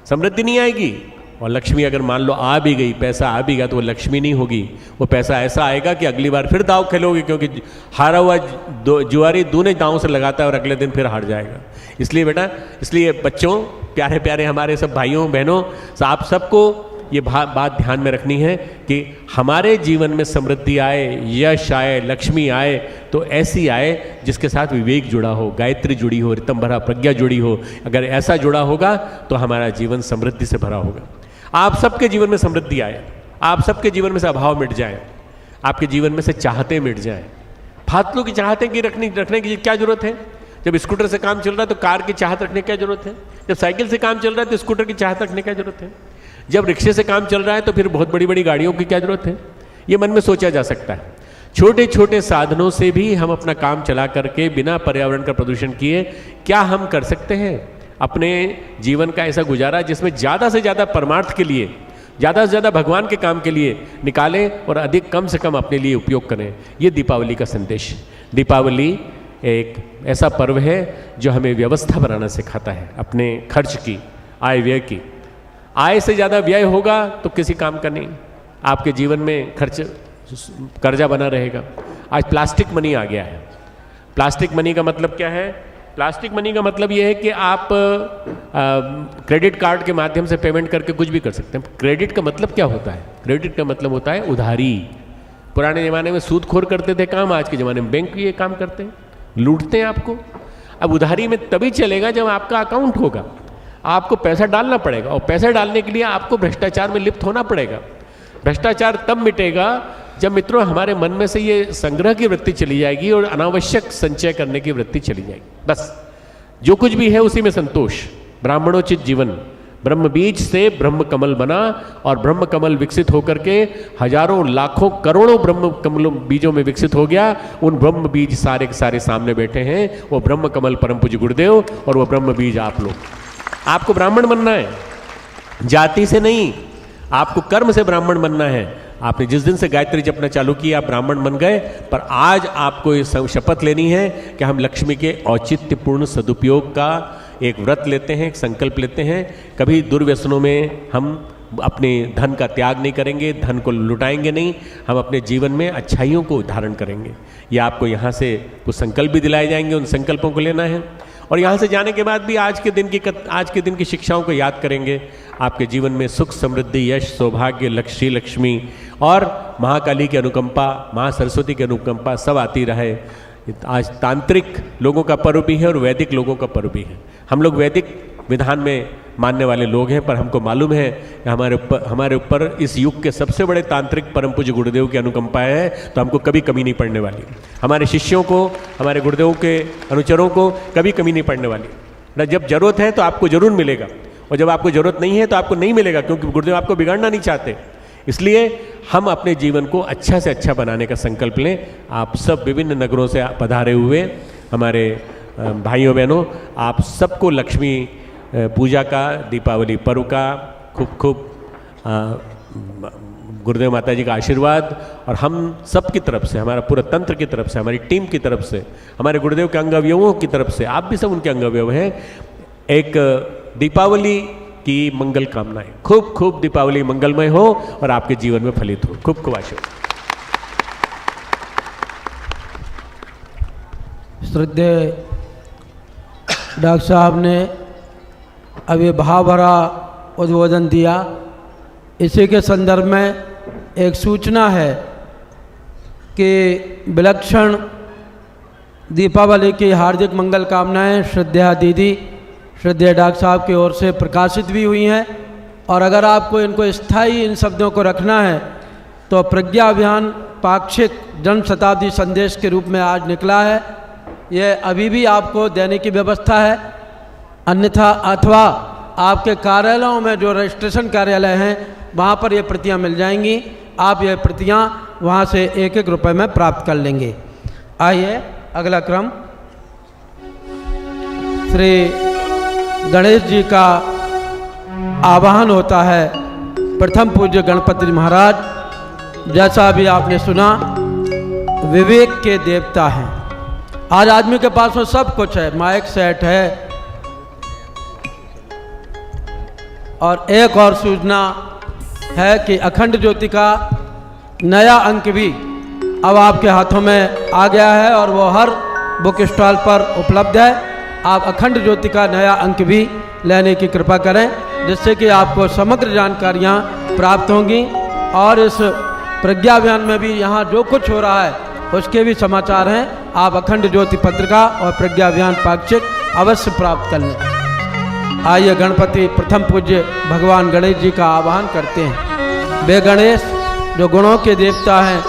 समृद्धि नहीं आएगी। और लक्ष्मी अगर मान लो आ भी गई, पैसा आ भी गया, तो वो लक्ष्मी नहीं होगी, वो पैसा ऐसा आएगा कि अगली बार फिर दाव खेलोगे, क्योंकि हारा हुआ जुआरी दूने दांव से लगाता है और अगले दिन फिर हार जाएगा। इसलिए बेटा, इसलिए बच्चों, प्यारे प्यारे हमारे सब भाइयों बहनों, आप सबको ये बात ध्यान में रखनी है कि हमारे जीवन में समृद्धि आए, यश आए, लक्ष्मी आए तो ऐसी आए जिसके साथ विवेक जुड़ा हो, गायत्री जुड़ी हो, रितम भरा प्रज्ञा जुड़ी हो। अगर ऐसा जुड़ा होगा तो हमारा जीवन समृद्धि से भरा होगा। आप सबके जीवन में समृद्धि आए, आप सबके जीवन में से अभाव मिट जाए, आपके जीवन में से चाहते मिट जाए। फालतू की चाहते की रखने की क्या जरूरत है? जब स्कूटर से काम चल रहा है तो कार की चाहत रखने की क्या जरूरत है? जब साइकिल से काम चल रहा है तो स्कूटर की चाहत रखने की क्या जरूरत है? जब रिक्शे से काम चल रहा है तो फिर बहुत बड़ी बड़ी गाड़ियों की क्या जरूरत है? ये मन में सोचा जा सकता है। छोटे छोटे साधनों से भी हम अपना काम चला करके बिना पर्यावरण का प्रदूषण किए क्या हम कर सकते हैं अपने जीवन का ऐसा गुजारा जिसमें ज़्यादा से ज़्यादा परमार्थ के लिए, ज़्यादा से ज़्यादा भगवान के काम के लिए निकालें और अधिक कम से कम अपने लिए उपयोग करें। ये दीपावली का संदेश। दीपावली एक ऐसा पर्व है जो हमें व्यवस्था बनाना सिखाता है, अपने खर्च की, आय व्यय की। आय से ज़्यादा व्यय होगा तो किसी काम का नहीं, आपके जीवन में खर्च कर्जा बना रहेगा। आज प्लास्टिक मनी आ गया है। प्लास्टिक मनी का मतलब क्या है? प्लास्टिक मनी का मतलब ये है कि आप क्रेडिट कार्ड के माध्यम से पेमेंट करके कुछ भी कर सकते हैं। क्रेडिट का मतलब क्या होता है? क्रेडिट का मतलब होता है उधारी। पुराने ज़माने में सूदखोर करते थे काम, आज के ज़माने में बैंक ये काम करते हैं, लूटते हैं आपको। अब उधारी में तभी चलेगा जब आपका अकाउंट होगा, आपको पैसा डालना पड़ेगा, और पैसा डालने के लिए आपको भ्रष्टाचार में लिप्त होना पड़ेगा। भ्रष्टाचार तब मिटेगा जब मित्रों हमारे मन में से ये संग्रह की वृत्ति चली जाएगी और अनावश्यक संचय करने की वृत्ति चली जाएगी। बस जो कुछ भी है उसी में संतोष। ब्राह्मणोचित जीवन। ब्रह्म बीज से ब्रह्म कमल बना और ब्रह्म कमल विकसित होकर के हजारों लाखों करोड़ों ब्रह्म कमलों बीजों में विकसित हो गया। उन ब्रह्म बीज सारे के सारे सामने बैठे हैं, वो ब्रह्म कमल परम पूज्य गुरुदेव और वो ब्रह्म बीज आप लोग। आपको ब्राह्मण बनना है, जाति से नहीं, आपको कर्म से ब्राह्मण बनना है। आपने जिस दिन से गायत्री जपना चालू किया आप ब्राह्मण बन गए, पर आज आपको ये शपथ लेनी है कि हम लक्ष्मी के औचित्यपूर्ण सदुपयोग का एक व्रत लेते हैं, एक संकल्प लेते हैं। कभी दुर्व्यसनों में हम अपने धन का त्याग नहीं करेंगे, धन को लुटाएंगे नहीं, हम अपने जीवन में अच्छाइयों को धारण करेंगे। ये आपको यहाँ से कुछ संकल्प भी दिलाए जाएंगे, उन संकल्पों को लेना है और यहाँ से जाने के बाद भी आज के दिन की शिक्षाओं को याद करेंगे। आपके जीवन में सुख, समृद्धि, यश, सौभाग्य, श्री लक्ष्मी और महाकाली की अनुकंपा, माँ सरस्वती की अनुकंपा सब आती रहे। आज तांत्रिक लोगों का पर्व भी है और वैदिक लोगों का पर्व भी है। हम लोग वैदिक विधान में मानने वाले लोग हैं, पर हमको मालूम है कि हमारे ऊपर इस युग के सबसे बड़े तांत्रिक परम पूज्य गुरुदेव की अनुकंपा है, तो हमको कभी कमी नहीं पड़ने वाली। हमारे शिष्यों को, हमारे गुरुदेव के अनुचरों को कभी कमी नहीं पड़ने वाली ना। जब जरूरत है तो आपको जरूर मिलेगा, और जब आपको जरूरत नहीं है तो आपको नहीं मिलेगा, क्योंकि गुरुदेव आपको बिगाड़ना नहीं चाहते। इसलिए हम अपने जीवन को अच्छा से अच्छा बनाने का संकल्प लें। आप सब विभिन्न नगरों से पधारे हुए हमारे भाइयों बहनों, आप सबको लक्ष्मी पूजा का, दीपावली पर्व का खूब खूब गुरुदेव माता जी का आशीर्वाद, और हम सब की तरफ से, हमारा पूरा तंत्र की तरफ से, हमारी टीम की तरफ से, हमारे गुरुदेव के अंगअवयवों की तरफ से, आप भी सब उनके अंगअवयव हैं, एक दीपावली की मंगल कामनाएं। खूब खूब दीपावली मंगलमय हो और आपके जीवन में फलित हो। खूब खूब आशीर्वाद। श्रद्धेय डॉक्टर साहब ने अभी भाव भरा उद्बोधन दिया। इसी के संदर्भ में एक सूचना है कि विलक्षण दीपावली की हार्दिक मंगल कामनाएं श्रद्धेय दीदी, श्रद्धेय डॉक्टर साहब की ओर से प्रकाशित भी हुई हैं। और अगर आपको इनको स्थायी इन शब्दों को रखना है तो प्रज्ञा अभियान पाक्षिक जन्म शताब्दी संदेश के रूप में आज निकला है। ये अभी भी आपको देने की व्यवस्था है, अन्यथा अथवा आपके कार्यालयों में जो रजिस्ट्रेशन कार्यालय हैं वहाँ पर ये प्रतियाँ मिल जाएंगी। आप ये प्रतियाँ वहाँ से एक एक रुपये में प्राप्त कर लेंगे। आइए अगला क्रम श्री गणेश जी का आवाहन होता है। प्रथम पूज्य गणपति महाराज, जैसा अभी आपने सुना, विवेक के देवता हैं। आज आदमी के पास में सब कुछ है, माइक सेट है। और एक और सूचना है कि अखंड ज्योति का नया अंक भी अब आपके हाथों में आ गया है और वो हर बुक स्टॉल पर उपलब्ध है। आप अखंड ज्योति का नया अंक भी लेने की कृपा करें, जिससे कि आपको समग्र जानकारियाँ प्राप्त होंगी। और इस प्रज्ञा अभियान में भी यहाँ जो कुछ हो रहा है उसके भी समाचार हैं। आप अखंड ज्योति पत्रिका और प्रज्ञा अभियान पाक्षिक अवश्य प्राप्त कर लें। आइए गणपति प्रथम पूज्य भगवान गणेश जी का आह्वान करते हैं। वे गणेश जो गुणों के देवता हैं।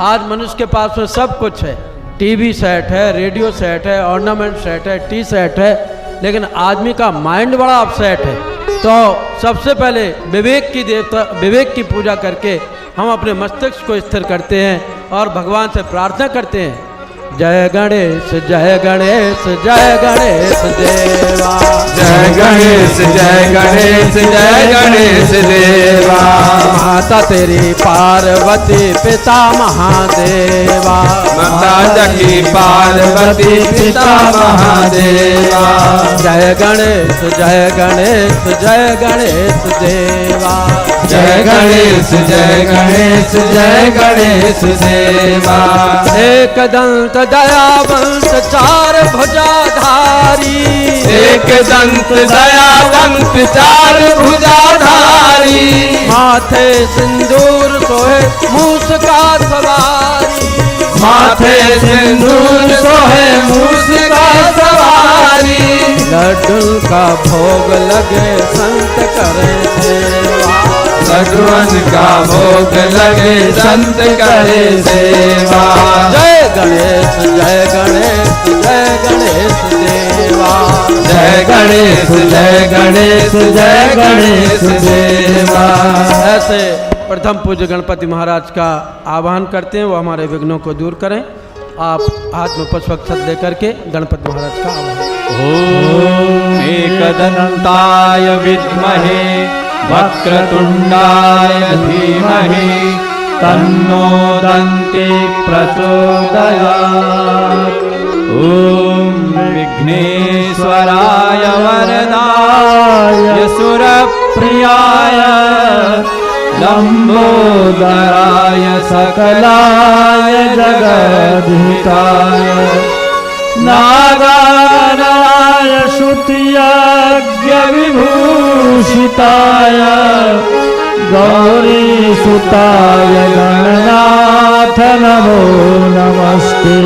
आज मनुष्य के पास में सब कुछ है, टीवी सेट है, रेडियो सेट है, ऑर्नामेंट सेट है, टी सेट है, लेकिन आदमी का माइंड बड़ा अपसेट है। तो सबसे पहले विवेक की देवता, विवेक की पूजा करके हम अपने मस्तिष्क को स्थिर करते हैं और भगवान से प्रार्थना करते हैं। जय गणेश जय गणेश जय गणेश देवा, जय गणेश जय गणेश जय गणेश देवा। माता तेरी पार्वती पिता महादेवा, माता की पार्वती पिता महादेवा। जय गणेश जय गणेश जय गणेश देवा, जय गणेश जय गणेश जय गणेश देवा। एक दंत दयावंत चार भुजाधारी, एक दंत दयावंत चार भुजाधारी। माथे सिंदूर सोहे मूस का सवारी, माथे सिंदूर सोहे मूस का सवारी। लड्डू का भोग लगे संत करे सेवा, लड्डुअन का भोग लगे संत करे सेवा। जय गणेश जय गणेश जय गणेश देवा, जय गणेश जय गणेश जय गणेश देवा। ऐसे प्रथम पूज्य गणपति महाराज का आह्वान करते हैं, वो हमारे विघ्नों को दूर करें। आप हाथ में पुष्पक्षत लेकर के गणपति महाराज का आह्वान। ओम एकदंताय विद्महे वक्रतुंडाय धीमहि तन्नो दन्ति प्रचोदयात्। ओम विघ्नेश्वराय वरदाय सुरप्रियाय लंबोदराय सकलाय जगद्धिताय नागाननाय श्रुतियज्ञ विभूषिताय गौरीसुताय गणनाथ नमो नमस्ते।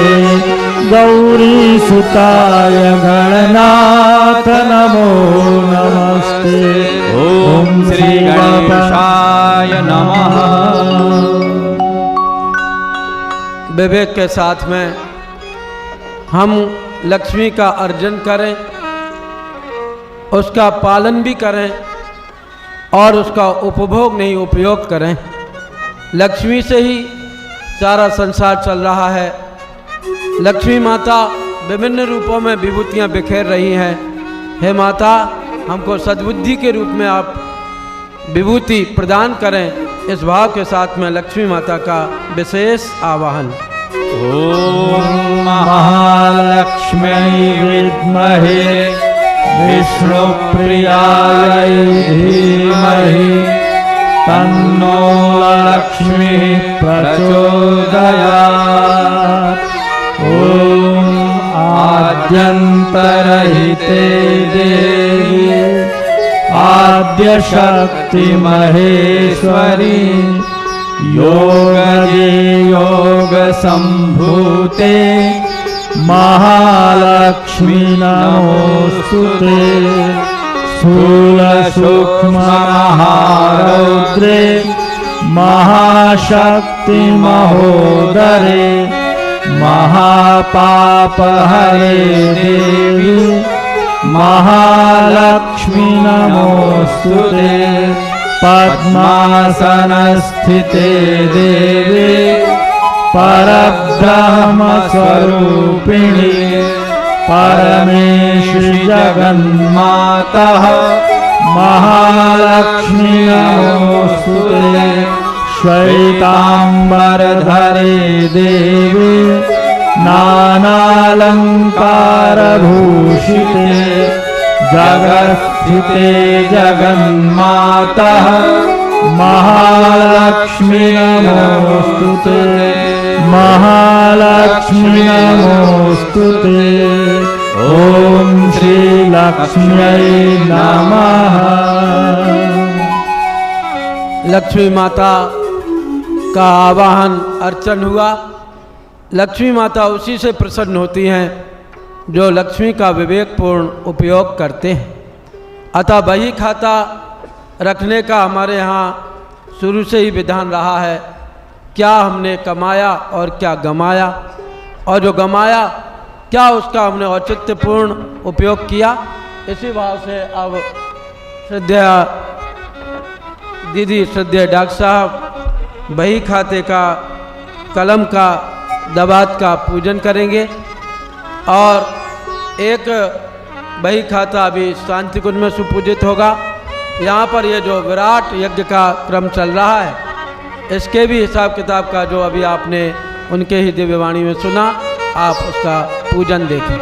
गौरी सुताय गणनाथ नमो नमस्ते। ओम श्री गणेशाय नमः। विवेक के साथ में हम लक्ष्मी का अर्जन करें, उसका पालन भी करें और उसका उपभोग नहीं उपयोग करें। लक्ष्मी से ही सारा संसार चल रहा है। लक्ष्मी माता विभिन्न रूपों में विभूतियाँ बिखेर रही हैं। हे माता, हमको सद्बुद्धि के रूप में आप विभूति प्रदान करें। इस भाव के साथ में लक्ष्मी माता का विशेष आवाहन। ओम महालक्ष्म्यै विद्महे विष्णुप्रियायै धीमहि तन्नो लक्ष्मीः प्रचोदयात्। ओम आद्यन्तरहिते देवी आद्यशक्ति महेश्वरी योगजे योग संभूते महालक्ष्मी नमोस्तुते। स्थूल सूक्ष्म महारौद्रे महाशक्ति महोदरे महापापहरे देवी महालक्ष्मी नमोस्तुते। पद्मासनस्थिते देवी परब्रह्म स्वरूपिणी परमेश्वरी जगन्मातः महालक्ष्मी नमोस्तुते। श्वेतांबरधरे देवी नानालंकारभूषिते जगत्स्थिते जगन्मातः महालक्ष्मी नमोस्तुते। महालक्ष्मी नमोस्तुते। ओम श्री लक्ष्म्यै नमः। लक्ष्मी माता का आवाहन अर्चन हुआ। लक्ष्मी माता उसी से प्रसन्न होती हैं जो लक्ष्मी का विवेकपूर्ण उपयोग करते हैं। अतः बही खाता रखने का हमारे यहाँ शुरू से ही विधान रहा है। क्या हमने कमाया और क्या गमाया, और जो गमाया क्या उसका हमने औचित्यपूर्ण उपयोग किया। इसी भाव से अब श्रद्धेय दीदी, श्रद्धेय डॉक्टर साहब बही खाते का, कलम का, दवात का पूजन करेंगे। और एक बही खाता अभी शांति कुंज में सुपूजित होगा। यहाँ पर ये जो विराट यज्ञ का क्रम चल रहा है, इसके भी हिसाब किताब का जो अभी आपने उनके ही दिव्यवाणी में सुना, आप उसका पूजन देखें।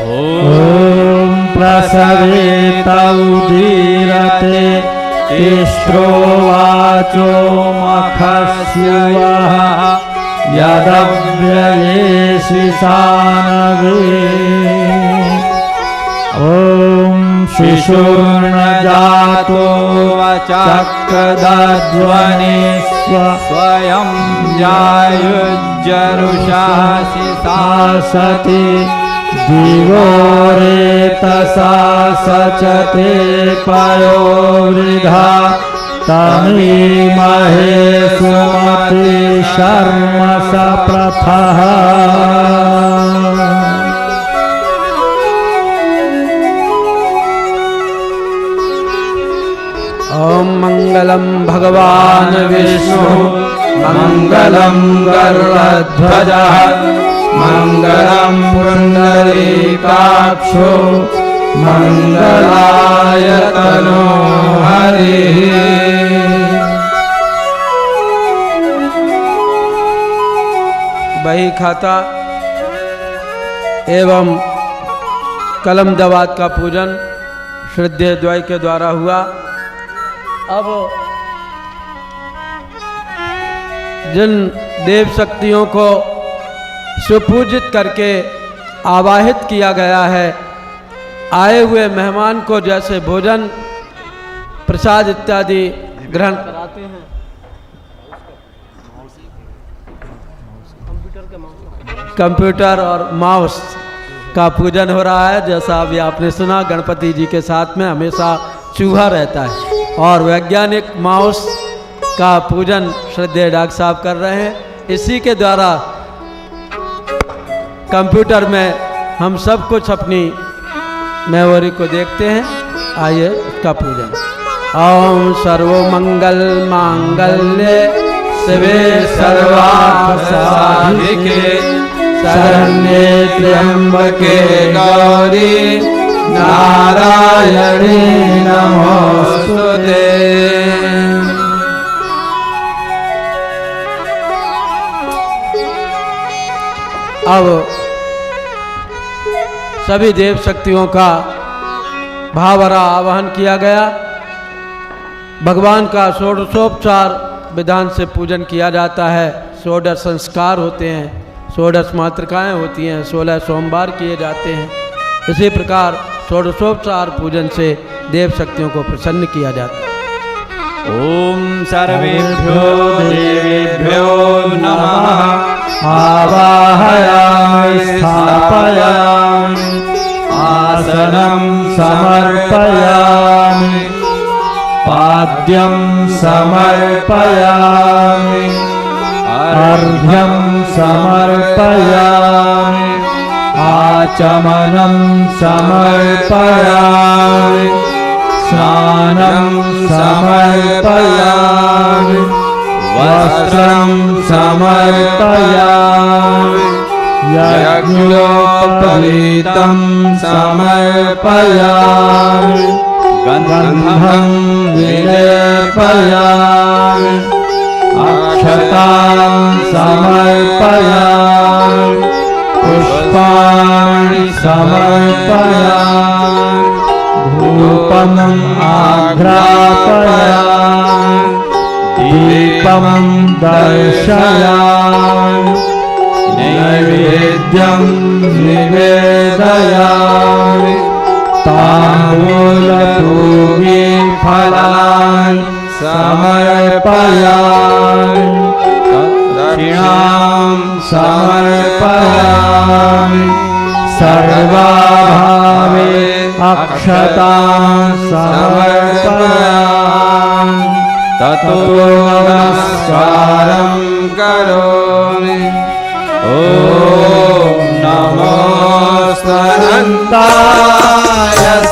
ओम प्रसवेत उदीरते तिस्रो वाचो मखस्य वः यदव्यये शानवे। ओम शिशुर्न जातो चक्रध्वनि स्वयं जायुज्जरुषासि सासति दिवोरेतसा सचते पयोवृधा तमीमहे सुमति शर्म सप्रथः। ओम मंगलम भगवान विष्णु मंगलम गरुड़ध्वजः मंगलम पुंडरीकाक्षो मंगलाय तनो हरिः। बही खाता एवं कलम दवात का पूजन श्रद्धेय द्वय के द्वारा हुआ। अब जिन देव शक्तियों को सुपूजित करके आवाहित किया गया है, आए हुए मेहमान को जैसे भोजन प्रसाद इत्यादि ग्रहण कराते हैं, कंप्यूटर और माउस का पूजन हो रहा है। जैसा अभी आपने सुना, गणपति जी के साथ में हमेशा चूहा रहता है और वैज्ञानिक माउस का पूजन श्रद्धेय डॉक्टर साहब कर रहे हैं। इसी के द्वारा कंप्यूटर में हम सब कुछ अपनी मेमोरी को देखते हैं। आइए उसका पूजन। ओम सर्वमंगल मांगल्ये शिवे सर्वार्थ साधिके शरण्ये त्र्यंबके गौरी नारायणी नमोस्तुते। अब सभी देव शक्तियों का भावरा आवाहन किया गया। भगवान का षोडशोपचार विधान से पूजन किया जाता है। 16 संस्कार होते हैं, 16 मातृकाएँ होती हैं, 16 सोमवार किए जाते हैं। इसी प्रकार षोडशोपचार पूजन से देव शक्तियों को प्रसन्न किया जाता है। ओम सर्वेभ्यो देवेभ्यो नमः। आवाहयामि स्थापयामि आसनं समर्पयामि पाद्यं समर्पयामि अर्घ्यं समर्पयामि आचमनं समर्पयामि स्नानं समर्पयामि वस्त्रं समर्पयामि यज्ञोपवीतं समर्पयामि गन्धं विलेपयामि अक्षतां समर्पयामि पुष्पाणि समर्पयामि धूपम् आघ्रापयामि दीपं दर्शयामि नैवेद्यं निवेदयामि ताम्बूलपूगीफलानि समर्पयामि दक्षिणां समर्पयामि सर्वाभावे अक्षतां समर्पयामि ततो नमस्कारं करोमि। ॐ नमोऽस्तनन्ताय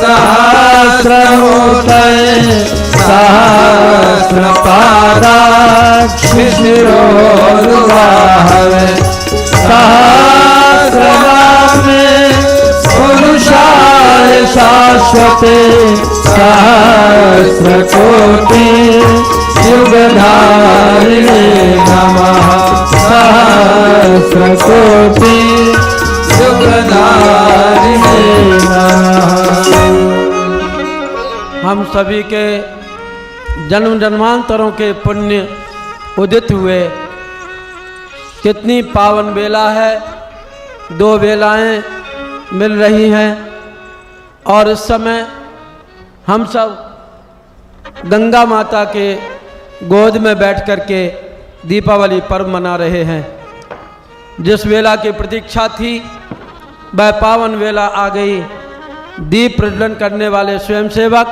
सहस्रमूर्तये सहस्रपादाक्षिशिरोरुबाहवे सहस्रनामे पुरुषाय शाश्वते सहस्रकोटि युगधारिणे नमः सहस्रकोटि युगधारिणे नमः। हम सभी के जन्म जन्मांतरों के पुण्य उदित हुए। कितनी पावन बेला है, 2 बेलाएं मिल रही हैं और इस समय हम सब गंगा माता के गोद में बैठ कर के दीपावली पर्व मना रहे हैं। जिस वेला की प्रतीक्षा थी वह पावन वेला आ गई। दीप प्रज्वलन करने वाले स्वयंसेवक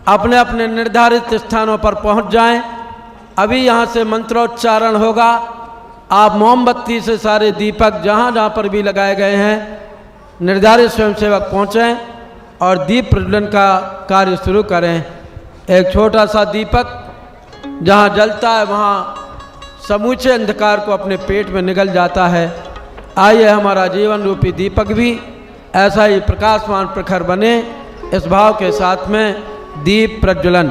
अपने अपने निर्धारित स्थानों पर पहुंच जाएं। अभी यहाँ से मंत्रोच्चारण होगा। आप मोमबत्ती से सारे दीपक जहाँ जहाँ पर भी लगाए गए हैं निर्धारित स्वयंसेवक पहुँचें और दीप प्रज्वलन का कार्य शुरू करें। एक छोटा सा दीपक जहाँ जलता है वहाँ समूचे अंधकार को अपने पेट में निगल जाता है। आइए हमारा जीवन रूपी दीपक भी ऐसा ही प्रकाशमान प्रखर बने। इस भाव के साथ में दीप प्रज्वलन।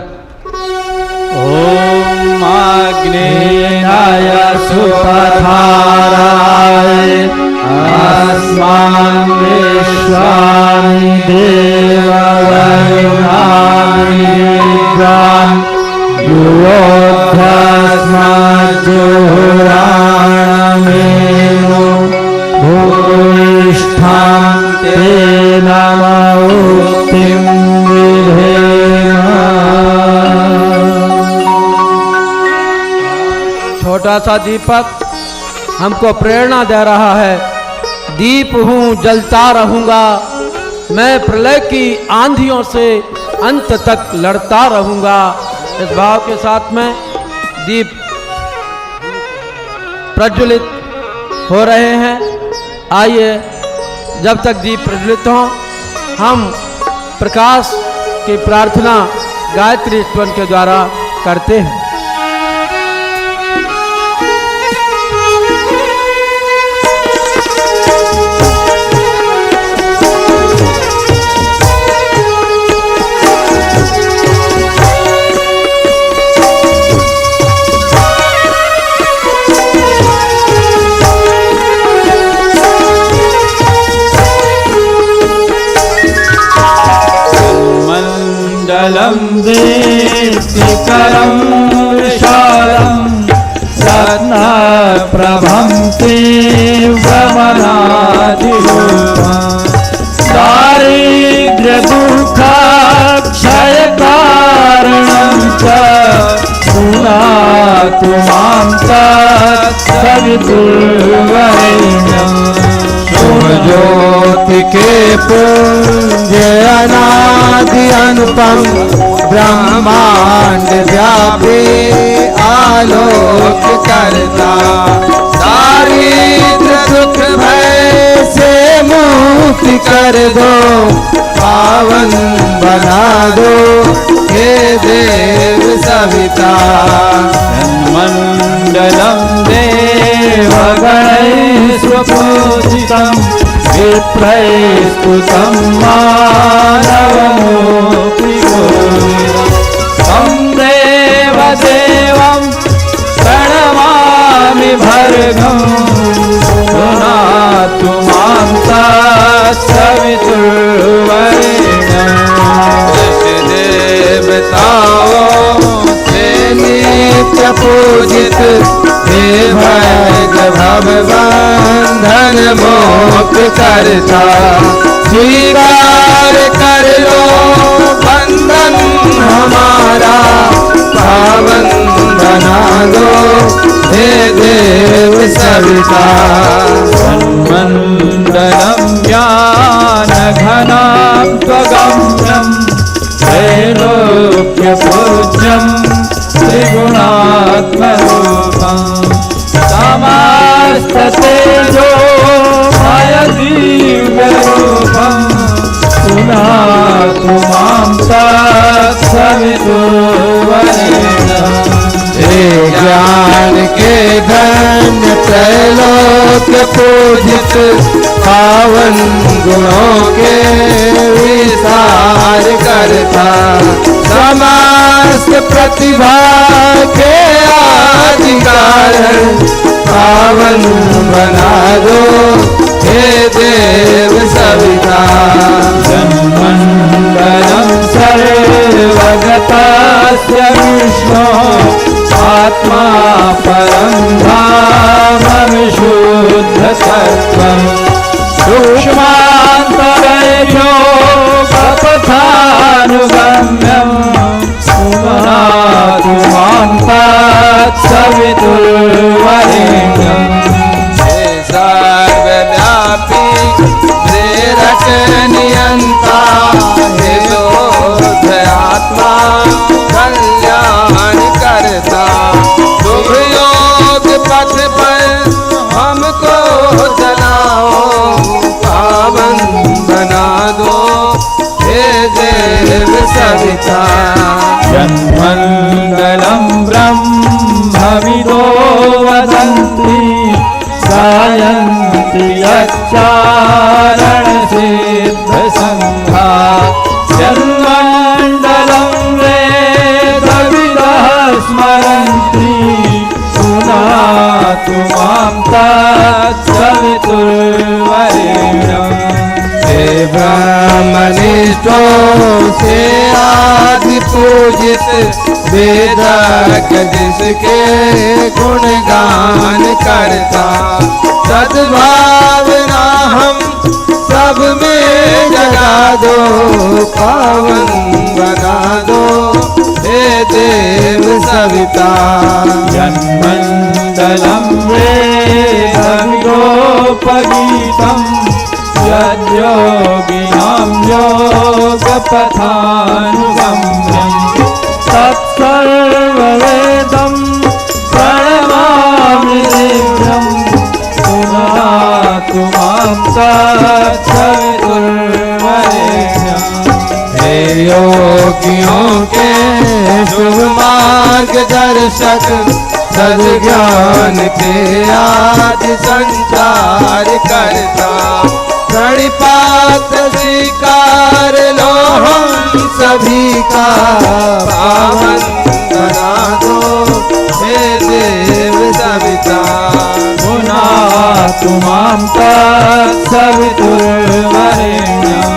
ओम आग्नेयाय सुपथाराय अस्मान् विश्वानि देववरुणानि विद्वान् युवोऽध्यात्मजुहुराणमेनो भूयिष्ठां ते नमोक्तिं विधेम। छोटा सा दीपक हमको प्रेरणा दे रहा है। दीप हूँ जलता रहूँगा, मैं प्रलय की आंधियों से अंत तक लड़ता रहूँगा। इस भाव के साथ में दीप प्रज्वलित हो रहे हैं। आइए, जब तक दीप प्रज्वलित हों हम प्रकाश की प्रार्थना गायत्री स्तवन के द्वारा करते हैं। मंडलम दीप्तिकरं विशालं रत्नप्रभं तीव्रमनादिरूपं दारिद्र्यदुःखक्षयकारणं च पुनातु मां तत्सवितुर्वरेण्यम् ज्योति के पुंज अनादि अनुपम ब्रह्मांड व्यापी आलोक करता, दारिद्र दुख भय से मुक्ति कर दो, पावन बना दो हे देव सविता। मंडलम देवगणैः स्वपूजितं विप्रैस्तुतं मानवमूर्तिगोविदं तं देवदेवं प्रणमामि भर्गं पुनातु मां तत्सवितुर्वरेण्यम्। देवताओं से नित्य पूजित हे भज भवबंधन मोक्ष करता, स्वीकार कर लो बंधन हमारा, पावन बना दो हे देव सविता। मंडलम ज्ञानघनां त्वगम्यं त्रैलोक्य पूज्यं त्रिगुणात्मरूपं समस्ततेजोमय दिव्यरूपं पुनातु मां तत्सवितुर्वरेण्यम्। ज्ञान के धन्य त्रैलोक पूजित, पावन गुणों के विसार करता, समस्त प्रतिभा के आदि कारण, पावन बना दो हे देव सविता। जन्मंडलम सर्वगतस्य विष्णो आत्मा परं धाम विशुद्धसत्त्वं, सूक्ष्मान्तरयोगपथानुगम्यं पुनातु मां तत्सवितुर्वरेण्यम्। हे सर्वव्यापी प्रेरक नियंता, हे शोध आत्मा कल्याण करता, शुभ योग पथ पर हमको चलाओ, पावन बना दो हे देव सविता। जन्मंगलम ब्रह्मविदो वदन्ति गायन्ति यच्चारण सिद्धसंघा, जन्मंडलं वेदविदः स्मरन्ति पुनातु मां तत्सवितुर्वरेण्यम्। हे ब्राह्मणिष्ठों से आदि पूजित, वेदज्ञ जिसके गुणगान करता, सद्भावना हम सब में जगा दो, पावन बना दो हे देव सविता। जन्मंडलम वेद गोपगीतं यद्योगिनां योगपथानुगम्यं तत्सर्ववेदं प्रणमामि दिव्यं पुनातु मां तत्सवितुर्वरेण्यं। हे योगियों के शुभ मार्गदर्शक सद्ज्ञान के आदि संचार करता प्रणिपात स्वीकार लो हम सभी का पावन बना दो हे देव सविता पुनातु मां तत्सवितुर्वरेण्यं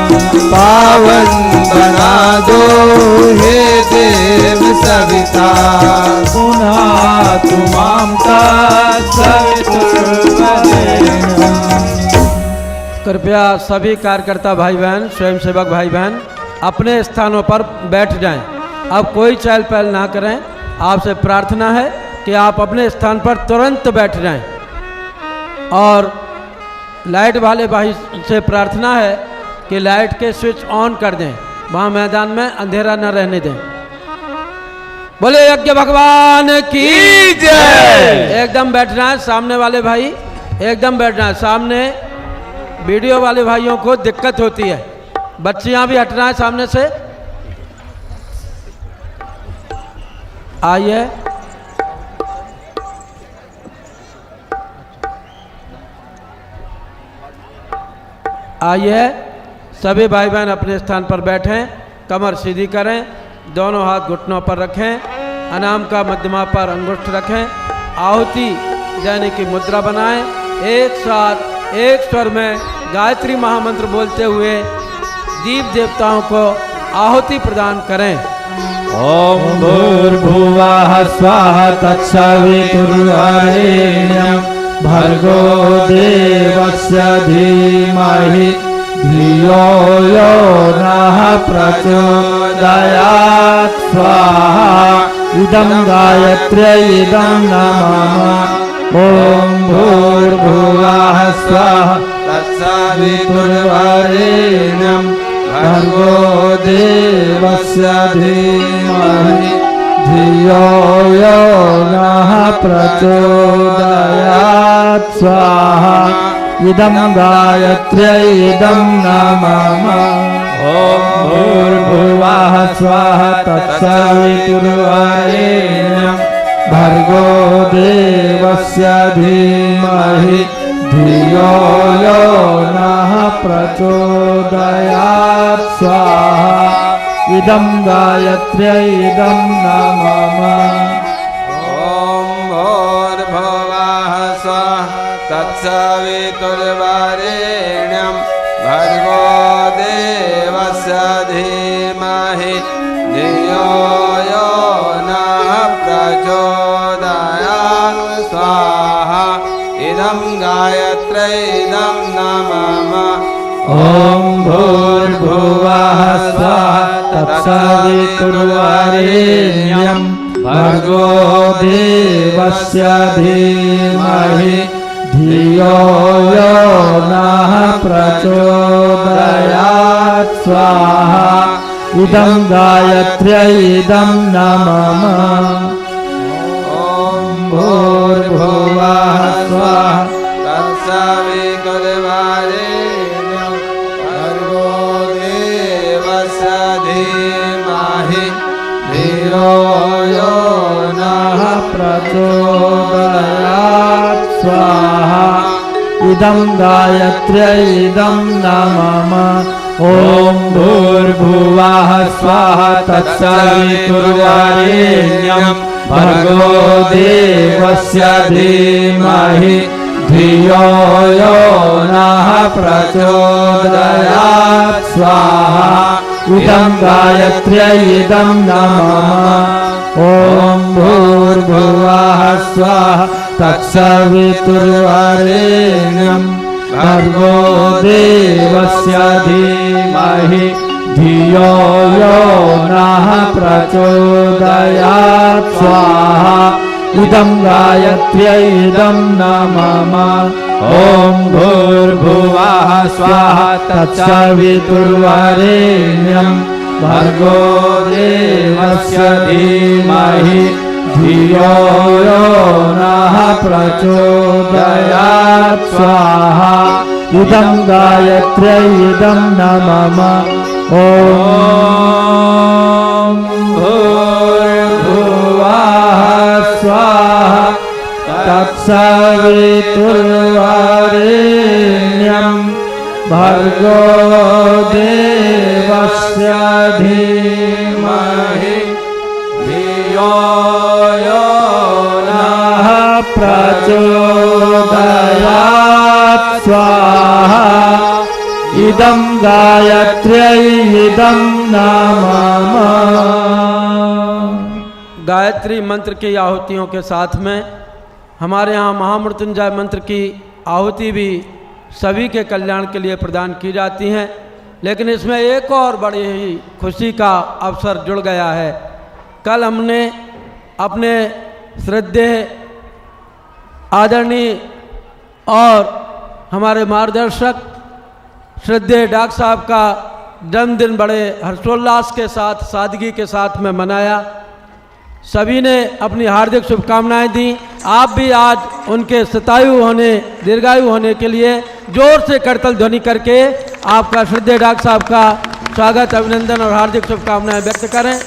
पावन बना दो हे देव सविता पुनातु मां तत्सवितुर्वरेण्यं। कृपया सभी कार्यकर्ता भाई बहन, स्वयंसेवक भाई बहन अपने स्थानों पर बैठ जाएं। अब कोई चहल पहल ना करें। आपसे प्रार्थना है कि आप अपने स्थान पर तुरंत बैठ जाएं। और लाइट वाले भाई से प्रार्थना है कि लाइट के स्विच ऑन कर दें, वहाँ मैदान में अंधेरा न रहने दें। बोले यज्ञ भगवान की जय। एकदम बैठना है सामने वाले भाई, एकदम बैठना है। सामने वीडियो वाले भाइयों को दिक्कत होती है, बच्चियां भी हटना है सामने से। आइए आइए सभी भाई बहन अपने स्थान पर बैठें, कमर सीधी करें, दोनों हाथ घुटनों पर रखें, अनाम का मध्यमा पर अंगुष्ठ रखें, आहुति देने की मुद्रा बनाएं। एक साथ एक स्वर में गायत्री महामंत्र बोलते हुए दीप देवताओं को आहुति प्रदान करें। ओम भूर्भुवः स्वः तत्सवितुर्वरेण्यं भर्गो देवस्य धीमहि धियो यो नः प्रचोदयात् स्वाहा इदं गायत्र्यै इदं नमः। ओम भूर्भुवः स्वः तत्सवितुर्वरेण्यं भर्गो देवस्य धीमहि धियो यो नः प्रचोदयात् स्वाहा इदं गायत्र्यै इदं नमः। ओम भूर्भुवः स्वः तत्सवितुर्वरेण्यं भर्गो देवस्य धीमहि धियो यो नः प्रचोदयात् स्वाहा इदं गायत्र्यै इदं नमः। ओम भूर्भुवः स्वः तत्सवितुर्वरेण्यं भर्गो देवस्य धीमहि धियो यो नः प्रचोदयात् स्वाहा इदं गायत्र्यै इदं नमः। ओम भूर्भुवः स्वः तत्सवितुर्वरेण्यं भर्गो देवस्य धीमहि धियो यो नः प्रचोदयात् स्वाहा इदं गायत्र्यै इदं नमः। ओम भूर्भुवः स्वः तत्सवितुर्वरेण्यं भर्गो देवस्य धीमहि धियो यो नः प्रचोदयात् स्वाहा इदं गायत्र्यै इदं नमः। ओम भूर्भुवः स्वः तत्सवितुर्वरेण्यं भर्गो देवस्य धीमहि धियो यो नः प्रचोदयात् स्वाहा इदं गायत्र्यै इदं नमः। ओम भूर्भुवः स्वः तत्सवितुर्वरेण्यं भर्गो देवस्य धीमहि धियो यो नः प्रचोदयात् स्वाहा इदं गायत्र्यै इदं न मम ॐ भूर्भुवः स्वाहा तत्सवितुर्वरेण्यं भर्गो देवस्य धीमहि धियो यो नः प्रचोदयात् स्वाहा इदं गायत्र्यै इदं न मम ॐ भूर्भुवः स्वाहा तत्सवितुर्वरेण्यं भर्गो देवस्य धीमहि धियो यो नः प्रचोदयात् स्वाहा इदं गायत्र्यै इदं न मम। गायत्री मंत्र की आहुतियों के साथ में हमारे यहाँ महामृत्युंजय मंत्र की आहुति भी सभी के कल्याण के लिए प्रदान की जाती हैं, लेकिन इसमें एक और बड़ी ही खुशी का अवसर जुड़ गया है। कल हमने अपने श्रद्धेय आदरणीय और हमारे मार्गदर्शक श्रद्धेय डॉक्टर साहब का जन्मदिन बड़े हर्षोल्लास के साथ, सादगी के साथ में मनाया। सभी ने अपनी हार्दिक शुभकामनाएं दी। आप भी आज उनके दीर्घायु होने के लिए जोर से करतल ध्वनि करके आपका श्रद्धेय डॉक्टर साहब का स्वागत, अभिनंदन और हार्दिक शुभकामनाएं व्यक्त करें।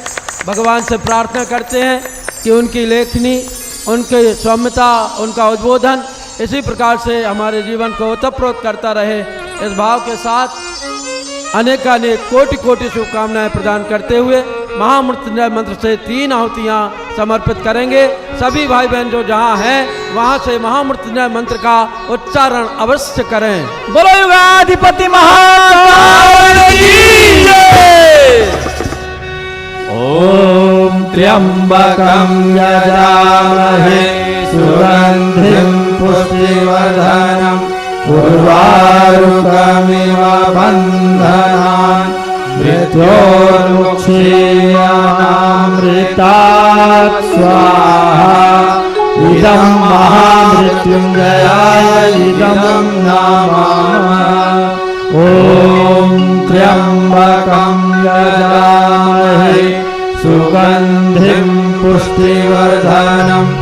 भगवान से प्रार्थना करते हैं कि उनकी लेखनी, उनकी सौम्यता, उनका उद्बोधन इसी प्रकार से हमारे जीवन को ओतप्रोत करता रहे। इस भाव के साथ अनेकानेक कोटि कोटि शुभकामनाएं प्रदान करते हुए महामृत्युंजय मंत्र से 3 आहुतियां समर्पित करेंगे। सभी भाई बहन जो जहां हैं वहां से महामृत्युंजय मंत्र का उच्चारण अवश्य करें। बोलो युगाधिपति महाकाल की जय। ओम त्र्यंबकं यजामहे सुगंधिं पुष्टिवर्धनम् उर्वारुकमिव बन्धनान् मृत्योर्मुक्षीयमामृतात् स्वाहा इदं महामृत्युंजयाय इदं न मम ॐ त्र्यंबकं यजामहे सुगंधिं पुष्टिवर्धनम्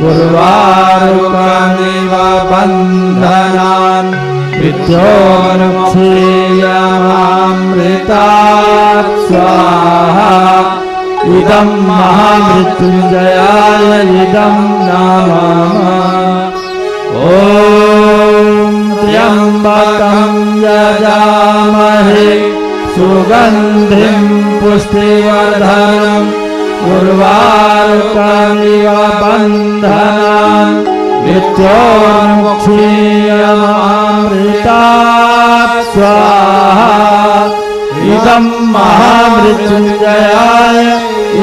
उर्वारुकमिव बन्धनान् मृत्योर्मुक्षीयमामृतात् स्वाहा इदं महामृत्युंजयाय इदं न मम ॐ त्र्यंबकं यजामहे सुगंधिं पुष्टिवर्धनम् उर्वारुकमिव बन्धनान् मृत्योर्मुक्षीयमामृतात् स्वाहा इदं महामृत्युंजयाय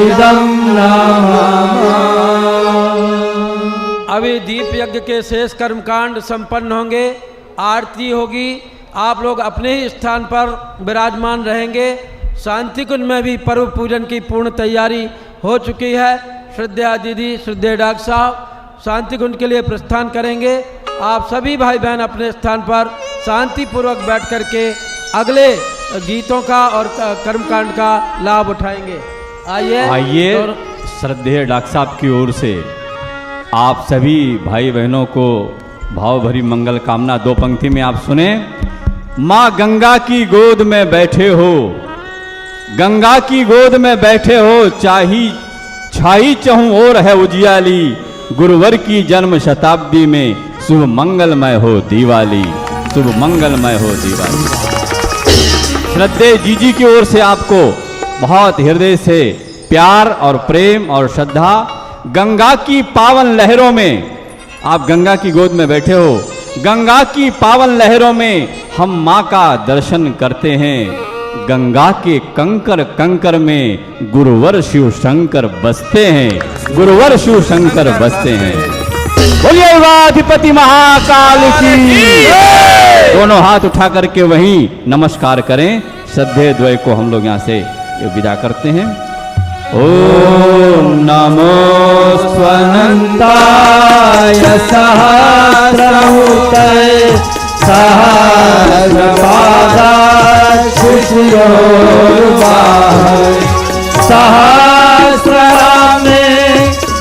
इदं न मम। अभी दीप यज्ञ के शेष कर्मकांड संपन्न होंगे, आरती होगी। आप लोग अपने ही स्थान पर विराजमान रहेंगे। शांति कुंज में भी पर्व पूजन की पूर्ण तैयारी हो चुकी है। श्रद्धेय दीदी, श्रद्धेय डॉक्टर साहब शांति कुंज के लिए प्रस्थान करेंगे। आप सभी भाई बहन अपने स्थान पर शांतिपूर्वक बैठ करके अगले गीतों का और कर्मकांड का लाभ उठाएंगे। आइए श्रद्धेय डॉक्टर साहब की ओर से आप सभी भाई बहनों को भाव भरी मंगल कामना 2 पंक्ति में आप सुने। माँ गंगा की गोद में बैठे हो, गंगा की गोद में बैठे हो, छाई चहु और है उजियाली, गुरुवर की जन्म शताब्दी में शुभ मंगलमय हो दिवाली, शुभ मंगलमय हो दिवाली। श्रद्धेय जीजी की ओर से आपको बहुत हृदय से प्यार और प्रेम और श्रद्धा। गंगा की पावन लहरों में, आप गंगा की गोद में बैठे हो, गंगा की पावन लहरों में हम माँ का दर्शन करते हैं। गंगा के कंकर कंकर में गुरुवर शिव शंकर बसते हैं, गुरुवर शिव शंकर बसते हैं। बोलिए युगाधिपति महाकाल की। दोनों हाथ उठा करके वहीं नमस्कार करें। श्रद्धेय द्वय को हम लोग यहाँ से विदा करते हैं। ॐ नमो स्वनन्ताय सहस्रहुतये सहस्रपादाक्षिशिरोर्बाहवे सहस्रनामे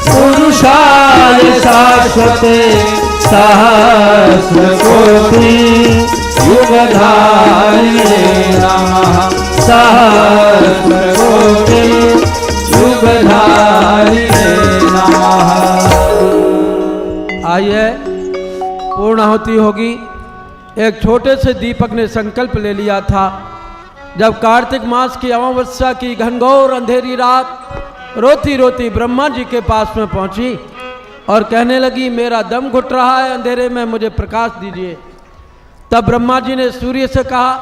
पुरुषाय शाश्वते सहस्रकोटि युगधारिणे नमः सहस्रकोटि युगधारिणे नमः। आइए पूर्णाहुति होगी। एक छोटे से दीपक ने संकल्प ले लिया था। जब कार्तिक मास की अमावस्या की घनघोर अंधेरी रात रोती रोती ब्रह्मा जी के पास में पहुंची और कहने लगी, मेरा दम घुट रहा है अंधेरे में, मुझे प्रकाश दीजिए। तब ब्रह्मा जी ने सूर्य से कहा,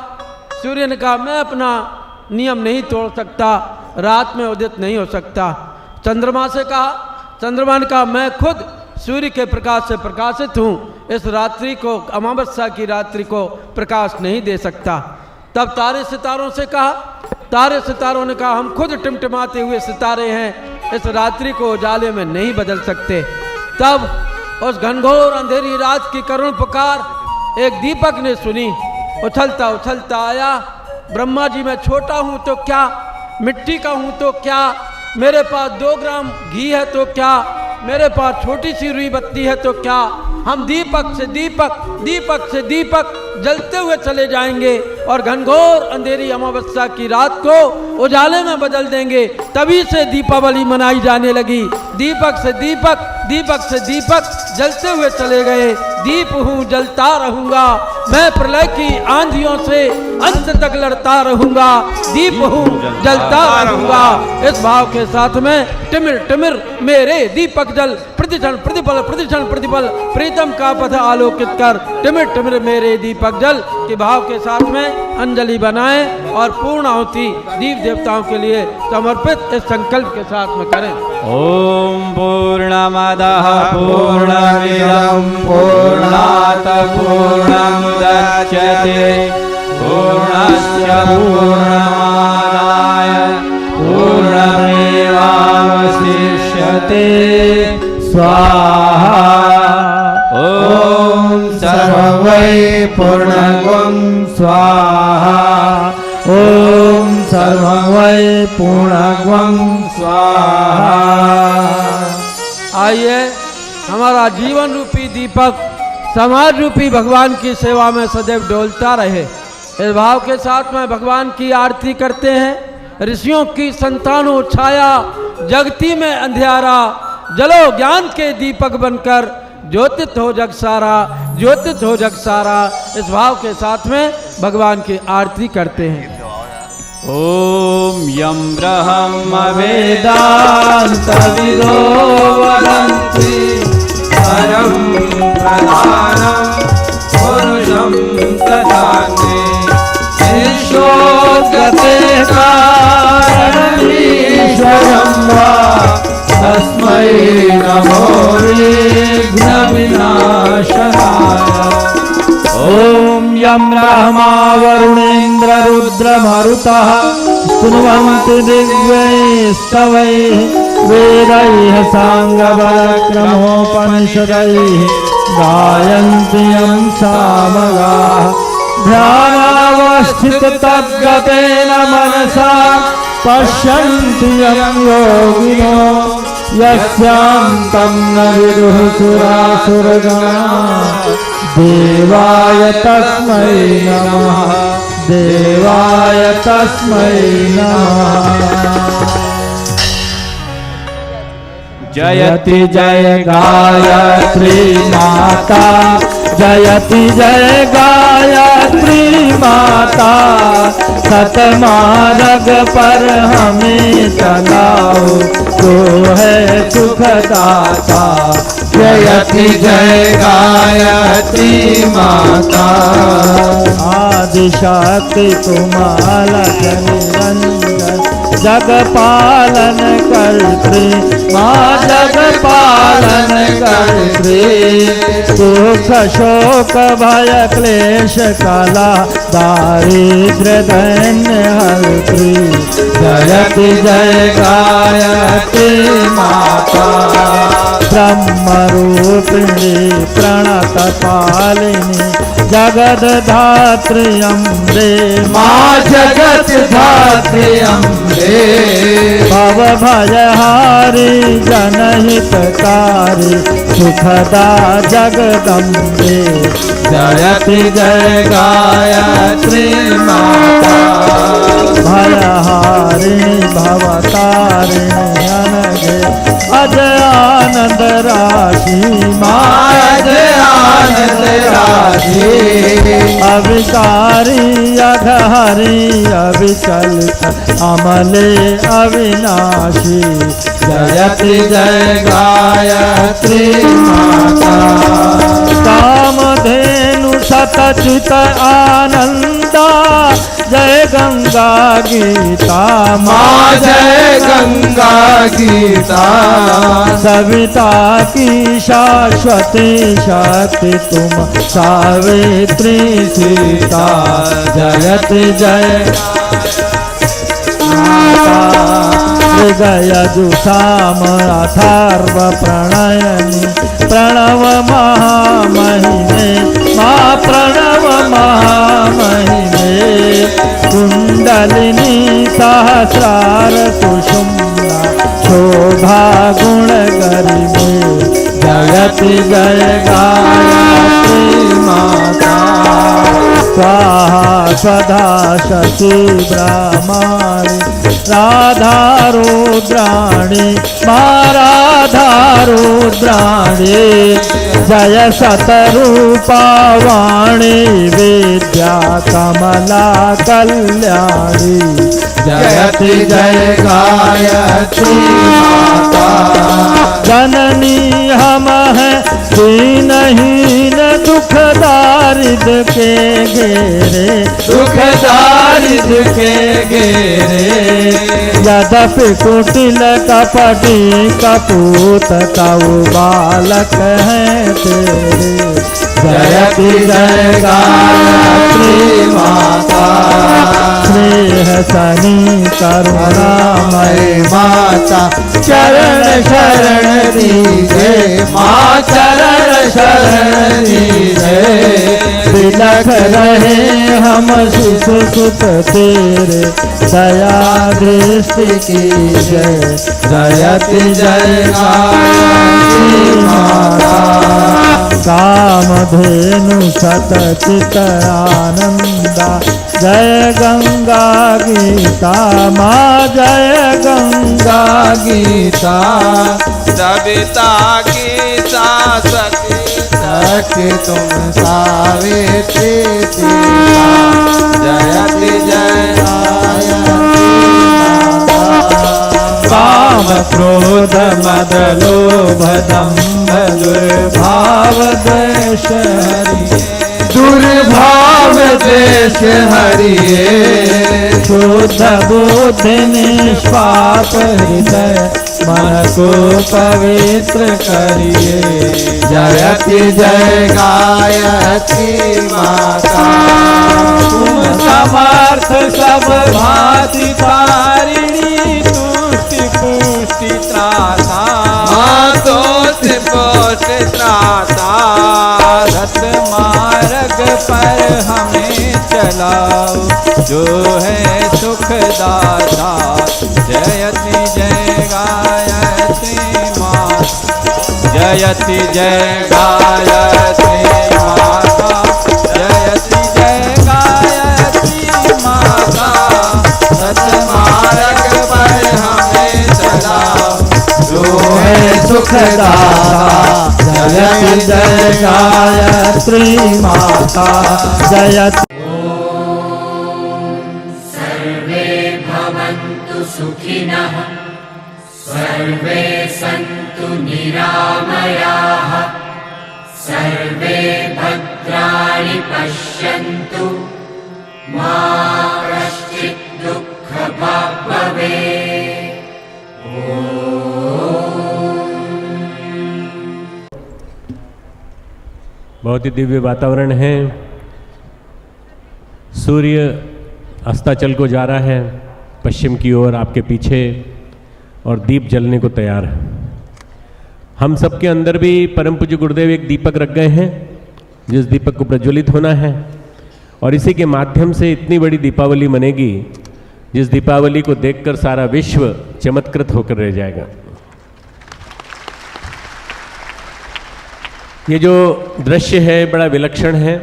सूर्य ने कहा, मैं अपना नियम नहीं तोड़ सकता, रात में उदित नहीं हो सकता। चंद्रमा से कहा, चंद्रमा ने कहा, मैं खुद सूर्य के प्रकाश से प्रकाशित हूँ, इस रात्रि को, अमावस्या की रात्रि को प्रकाश नहीं दे सकता। तब तारे सितारों से कहा, तारे सितारों ने कहा, हम खुद टिमटिमाते हुए सितारे हैं, इस रात्रि को उजाले में नहीं बदल सकते। तब उस घनघोर अंधेरी रात की करुण पुकार एक दीपक ने सुनी। उछलता उछलता आया, ब्रह्मा जी मैं छोटा हूँ तो क्या, मिट्टी का हूँ तो क्या, मेरे पास 2 ग्राम घी है तो क्या, मेरे पास छोटी सी रुई बत्ती है तो क्या, हम दीपक से दीपक, दीपक से दीपक जलते हुए चले जाएंगे और घनघोर अंधेरी अमावस्या की रात को उजाले में बदल देंगे। तभी से दीपावली मनाई जाने लगी। दीपक से दीपक, दीपक से दीपक जलते हुए चले गए। दीप हूँ जलता रहूँगा, मैं प्रलय की आंधियों से अंत तक लड़ता रहूँगा। दीप हूँ जलता रहूँगा। इस भाव के साथ में टिमिर टिमिर मेरे दीपक जल, प्रतिक्षण प्रतिपल प्रतिक्षण प्रतिपल प्रीतम का पथ आलोकित कर। टिमिर टिमिर मेरे दीपक जल के भाव के साथ में अंजलि बनाएं और पूर्णाहुति दीप देवताओं के लिए समर्पित इस संकल्प के साथ में करें। ॐ पूर्णमदः पूर्णमिदं पूर्णात् पूर्णमुदच्यते पूर्णस्य पूर्णमादाय पूर्णमेवावशिष्यते स्वाहा। ॐ सर्वै पूर्णगुं स्वाहा। ॐ सर्वै पूर्णगुं स्वाहा। आइए हमारा जीवन रूपी दीपक समाज रूपी भगवान की सेवा में सदैव डोलता रहे। इस भाव के साथ में भगवान की आरती करते हैं। ऋषियों की संतानों छाया जगती में अंधियारा, जलो ज्ञान के दीपक बनकर ज्योतित हो जग सारा, ज्योतित हो जग सारा। इस भाव के साथ में भगवान की आरती करते हैं। ॐ यं ब्रह्म वेदान्तविदो वदन्ति परं प्रधानं पुरुषं तथान्ये ईशोद्गते कारणमीश्वरं वा तस्मै नमो विघ्नविनाशनाय। ॐ यं ब्रह्मा वरुणेन्द्र रुद्रमरुतः स्तुवन्ति दिव्यैस्तवैः वेदैः साङ्गपराक्रमोपनिषदैः गायन्ति यं सामगाः ध्यानावस्थिततद्गतेन मनसा पश्यन्ति यं योगिनो यस्यान्तं न विदुः सुरासुरगणाः देवाय तस्मै नमः, देवाय तस्मै नमः। जयति जय गायत्री माता, जयति जय गायत्री माता, सतमार्ग पर हमें चलाओ, तो है सुखदाता। जयति जय गायत्री माता, आदिशक्ति तुम्हारा निरंजन जग पालन कर्त्री, माँ जग पालन कर्त्री। दुख शोक भय क्लेश कला दारिद्र्य दैन्य हर्त्री। जयति जय गायत्री माता, ब्रह्म रूपिणी प्रणत पालिनी, जगद धात्री अम्बे, माँ जगत धात्री अम्बे। भव भयहारी जनहितकारी, सुखदा जगदम्बे। जयति जय गायत्री माता, भयहारिणी भवतारिणी अनघे, अजय आनंद राशि माँ जय आनंद राशि। अविकारी अघहरी अविचल अमले अविनाशी। जयति जय गायत्री माता, कामधेनु सतचित आनंदा, जय गंगा गीता माँ जय गंगा गीता। सविता की शाश्वती शक्ति तुम सावित्री सीता। जयति जय गयजुषाम अथर्व प्रणयनि, प्रणव महामहिमे माँ प्रणव महामहिमे। कुंडलिनी सहस्रार सुषुम्ना, शोभा गुण गरिमे। जयति जय गायत्री माता, स्वाहा स्वधा शची ब्रह्माणि, राधा रुद्राणी माँ राधा रुद्राणी। जय सतरूपा वाणी विद्या कमला कल्याणी। जयति जय गायत्री माता, जननी हम हैं दीनहीन दुख दारिद्र के घेरे, दुख दारिद्र के घेरे। यद्यपि कुटिल कपटी कपूत तव बालक हैं तेरे। जयति जय गायत्री माता, स्नेह सनी करुणामय माता। चरण शरण दीजे माँ चरण शरण दीजे। बिलख रहे हम शिशु सुत तेरे, दया दृष्टि की जय। जयति जय गायत्री माता, कामधेनु सतचित आनंदा, जय गंगा गीता माँ जय गंगा गीता। सविता गीता सती सखी तुम सावित्री सीता। जयति जय काम क्रोध मद लोभ दंभ दुर्भाव द्वेष हरि। दुर्भाव देश हरिये। शुद्ध बुद्धि निष्पाप हृदय, मन को पवित्र करिए। जयति जय गायत्री माता, तुम समर्थ सब भांति पारिणी, तुष्टि पुष्टि त्राता। तुष्टि पुष्टि त्राता। सत मार्ग पर हमें चलाओ, जो है सुखदाता। जयति जय गायत्री माँ, जयति जय गायत्री माता, जयति जय गायत्री माता। सतमार्ग पर हमें चलाओ, जो है सुखदाता। जयति जय गायत्री माता, जयति। सर्वे भवन्तु सुखिनः, सर्वे सन्तु निरामयाः, सर्वे भद्राणि पश्यन्तु, मा कश्चित् दुःखभाग् भवेत्। बहुत ही दिव्य वातावरण है। सूर्य अस्ताचल को जा रहा है पश्चिम की ओर आपके पीछे, और दीप जलने को तैयार है। हम सबके अंदर भी परम पूज्य गुरुदेव एक दीपक रख गए हैं, जिस दीपक को प्रज्वलित होना है, और इसी के माध्यम से इतनी बड़ी दीपावली मनेगी, जिस दीपावली को देखकर सारा विश्व चमत्कृत होकर रह जाएगा। ये जो दृश्य है बड़ा विलक्षण है।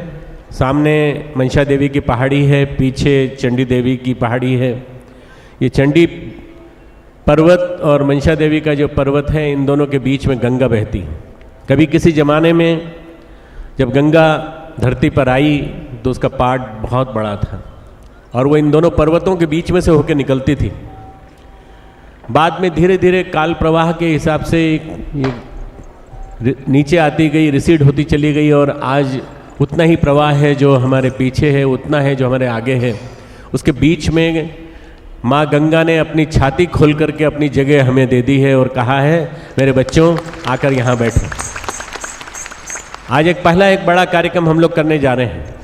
सामने मनसा देवी की पहाड़ी है, पीछे चंडी देवी की पहाड़ी है। ये चंडी पर्वत और मनसा देवी का जो पर्वत है, इन दोनों के बीच में गंगा बहती है। कभी किसी ज़माने में जब गंगा धरती पर आई तो उसका पार्ट बहुत बड़ा था, और वो इन दोनों पर्वतों के बीच में से होकर निकलती थी। बाद में धीरे धीरे काल प्रवाह के हिसाब से ये नीचे आती गई, रिसीड होती चली गई, और आज उतना ही प्रवाह है जो हमारे पीछे है, उतना है जो हमारे आगे है। उसके बीच में माँ गंगा ने अपनी छाती खोल करके अपनी जगह हमें दे दी है और कहा है, मेरे बच्चों आकर यहाँ बैठो। आज एक बड़ा कार्यक्रम हम लोग करने जा रहे हैं,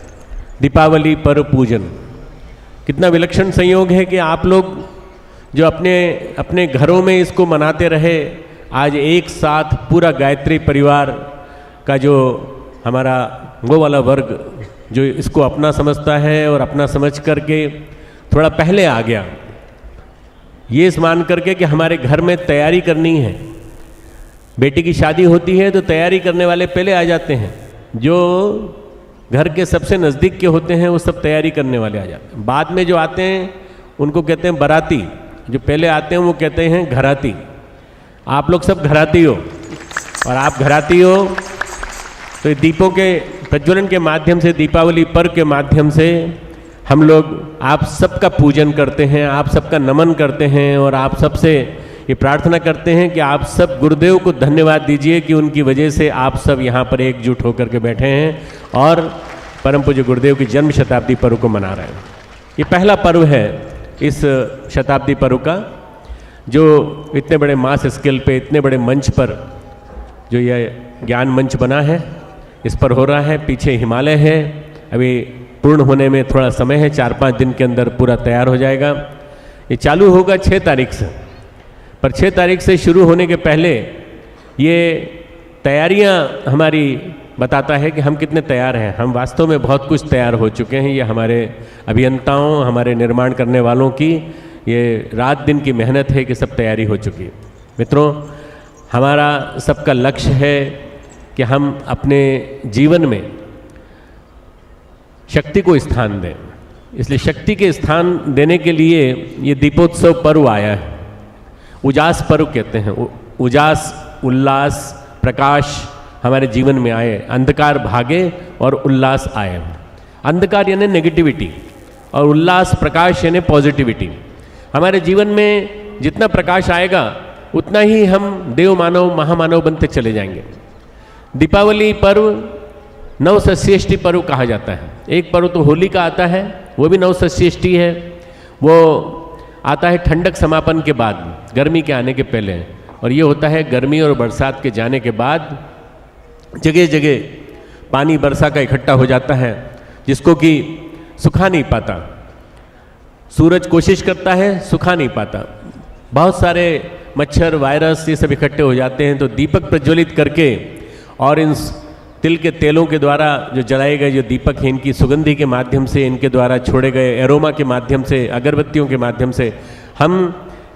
दीपावली पर्व पूजन। कितना विलक्षण संयोग है कि आप लोग जो अपने अपने घरों में इसको मनाते रहे, आज एक साथ पूरा गायत्री परिवार का जो हमारा वो वाला वर्ग जो इसको अपना समझता है और अपना समझ करके थोड़ा पहले आ गया, ये इस मान करके कि हमारे घर में तैयारी करनी है। बेटी की शादी होती है तो तैयारी करने वाले पहले आ जाते हैं। जो घर के सबसे नज़दीक के होते हैं वो सब तैयारी करने वाले आ जाते हैं। बाद में जो आते हैं उनको कहते हैं बाराती, जो पहले आते हैं वो कहते हैं घराती। आप लोग सब घराती हो, और आप घराती हो तो दीपों के प्रज्वलन के माध्यम से, दीपावली पर्व के माध्यम से हम लोग आप सबका पूजन करते हैं, आप सबका नमन करते हैं, और आप सबसे ये प्रार्थना करते हैं कि आप सब गुरुदेव को धन्यवाद दीजिए कि उनकी वजह से आप सब यहाँ पर एकजुट होकर के बैठे हैं और परम पूज्य गुरुदेव की जन्म शताब्दी पर्व को मना रहे हैं। ये पहला पर्व है इस शताब्दी पर्व का, जो इतने बड़े मास स्केल पे, इतने बड़े मंच पर जो ये ज्ञान मंच बना है, इस पर हो रहा है। पीछे हिमालय है, अभी पूर्ण होने में थोड़ा समय है, 4-5 दिन के अंदर पूरा तैयार हो जाएगा। ये चालू होगा 6 तारीख से, पर 6 तारीख से शुरू होने के पहले ये तैयारियां हमारी बताता है कि हम कितने तैयार हैं। हम वास्तव में बहुत कुछ तैयार हो चुके हैं। ये हमारे अभियंताओं, हमारे निर्माण करने वालों की ये रात दिन की मेहनत है कि सब तैयारी हो चुकी है। मित्रों, हमारा सबका लक्ष्य है कि हम अपने जीवन में शक्ति को स्थान दें। इसलिए शक्ति के स्थान देने के लिए ये दीपोत्सव पर्व आया है। उजास पर्व कहते हैं। उजास, उल्लास, प्रकाश हमारे जीवन में आए, अंधकार भागे और उल्लास आए। अंधकार यानी नेगेटिविटी और उल्लास, प्रकाश यानी पॉजिटिविटी। हमारे जीवन में जितना प्रकाश आएगा उतना ही हम देव मानव, महामानव बनते चले जाएंगे। दीपावली पर्व नवसस्येष्टि पर्व कहा जाता है। एक पर्व तो होली का आता है, वो भी नवसस्येष्टि है। वो आता है ठंडक समापन के बाद, गर्मी के आने के पहले, और ये होता है गर्मी और बरसात के जाने के बाद। जगह जगह पानी वर्षा का इकट्ठा हो जाता है, जिसको कि सुखा नहीं पाता। सूरज कोशिश करता है, सुखा नहीं पाता। बहुत सारे मच्छर, वायरस ये सब इकट्ठे हो जाते हैं। तो दीपक प्रज्वलित करके और इन तिल के तेलों के द्वारा जो जलाए गए जो दीपक हैं, इनकी सुगंधि के माध्यम से, इनके द्वारा छोड़े गए एरोमा के माध्यम से, अगरबत्तियों के माध्यम से हम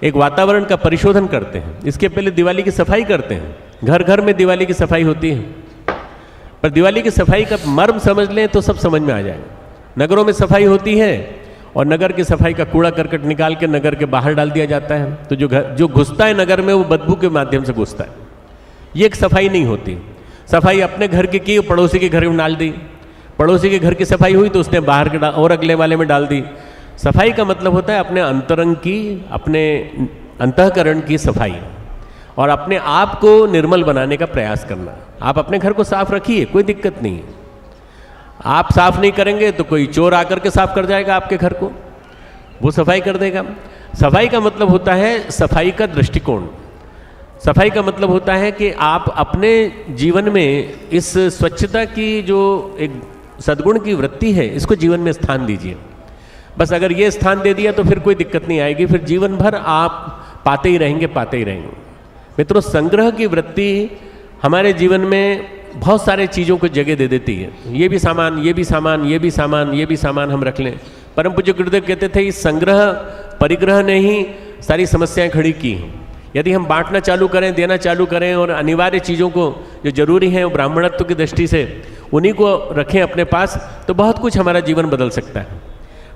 एक वातावरण का परिशोधन करते हैं। इसके पहले दिवाली की सफाई करते हैं। घर घर में दिवाली की सफाई होती है, पर दिवाली की सफाई का मर्म समझ लें तो सब समझ में आ जाएगा। नगरों में सफाई होती है और नगर की सफाई का कूड़ा करकट निकाल के नगर के बाहर डाल दिया जाता है। तो जो घुसता है नगर में वो बदबू के माध्यम से घुसता है। ये एक सफाई नहीं होती। सफाई अपने घर की पड़ोसी के घर में डाल दी, पड़ोसी के घर की सफाई हुई तो उसने बाहर के और अगले वाले में डाल दी। सफाई का मतलब होता है अपने अंतरंग की, अपने अंतःकरण की सफाई और अपने आप को निर्मल बनाने का प्रयास करना। आप अपने घर को साफ रखिए, कोई दिक्कत नहीं है। आप साफ नहीं करेंगे तो कोई चोर आकर के साफ कर जाएगा आपके घर को, वो सफाई कर देगा। सफाई का मतलब होता है सफाई का दृष्टिकोण। सफाई का मतलब होता है कि आप अपने जीवन में इस स्वच्छता की जो एक सद्गुण की वृत्ति है, इसको जीवन में स्थान दीजिए। बस अगर ये स्थान दे दिया तो फिर कोई दिक्कत नहीं आएगी, फिर जीवन भर आप पाते ही रहेंगे, पाते ही रहेंगे। मित्रों, संग्रह की वृत्ति हमारे जीवन में बहुत सारे चीज़ों को जगह दे देती है। ये भी सामान, ये भी सामान, ये भी सामान, ये भी सामान हम रख लें। परम पूज्य गुरुदेव कहते थे, इस संग्रह परिग्रह ने ही सारी समस्याएं खड़ी की हैं। यदि हम बांटना चालू करें, देना चालू करें और अनिवार्य चीज़ों को जो जरूरी है वो ब्राह्मणत्व की दृष्टि से उन्हीं को रखें अपने पास, तो बहुत कुछ हमारा जीवन बदल सकता है।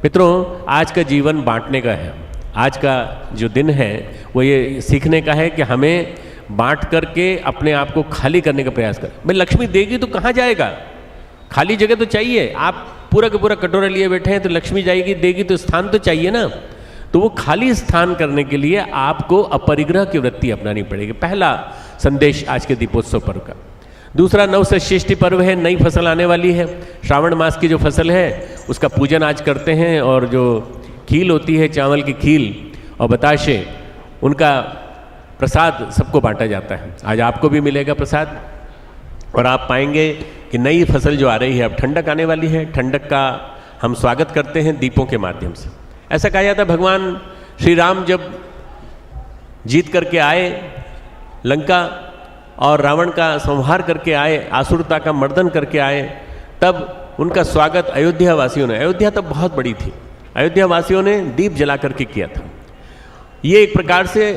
मित्रों, आज का जीवन बांटने का है। आज का जो दिन है वो ये सीखने का है कि हमें बांट करके अपने आप को खाली करने का प्रयास करें। भाई लक्ष्मी देगी तो कहाँ जाएगा? खाली जगह तो चाहिए। आप पूरा का पूरा कटोरा लिए बैठे हैं तो लक्ष्मी जाएगी, देगी तो स्थान तो चाहिए ना। तो वो खाली स्थान करने के लिए आपको अपरिग्रह की वृत्ति अपनानी पड़ेगी। पहला संदेश आज के दीपोत्सव पर्व का। दूसरा, नवसृष्टि पर्व है, नई फसल आने वाली है। श्रावण मास की जो फसल है उसका पूजन आज करते हैं, और जो खील होती है, चावल की खील और बताशे, उनका प्रसाद सबको बांटा जाता है। आज आपको भी मिलेगा प्रसाद, और आप पाएंगे कि नई फसल जो आ रही है, अब ठंडक आने वाली है। ठंडक का हम स्वागत करते हैं दीपों के माध्यम से। ऐसा कहा जाता है, भगवान श्री राम जब जीत करके आए लंका और रावण का संहार करके आए, आसुरता का मर्दन करके आए, तब उनका स्वागत अयोध्या वासियों ने, अयोध्या तब बहुत बड़ी थी, अयोध्या वासियों ने दीप जला करके किया था। ये एक प्रकार से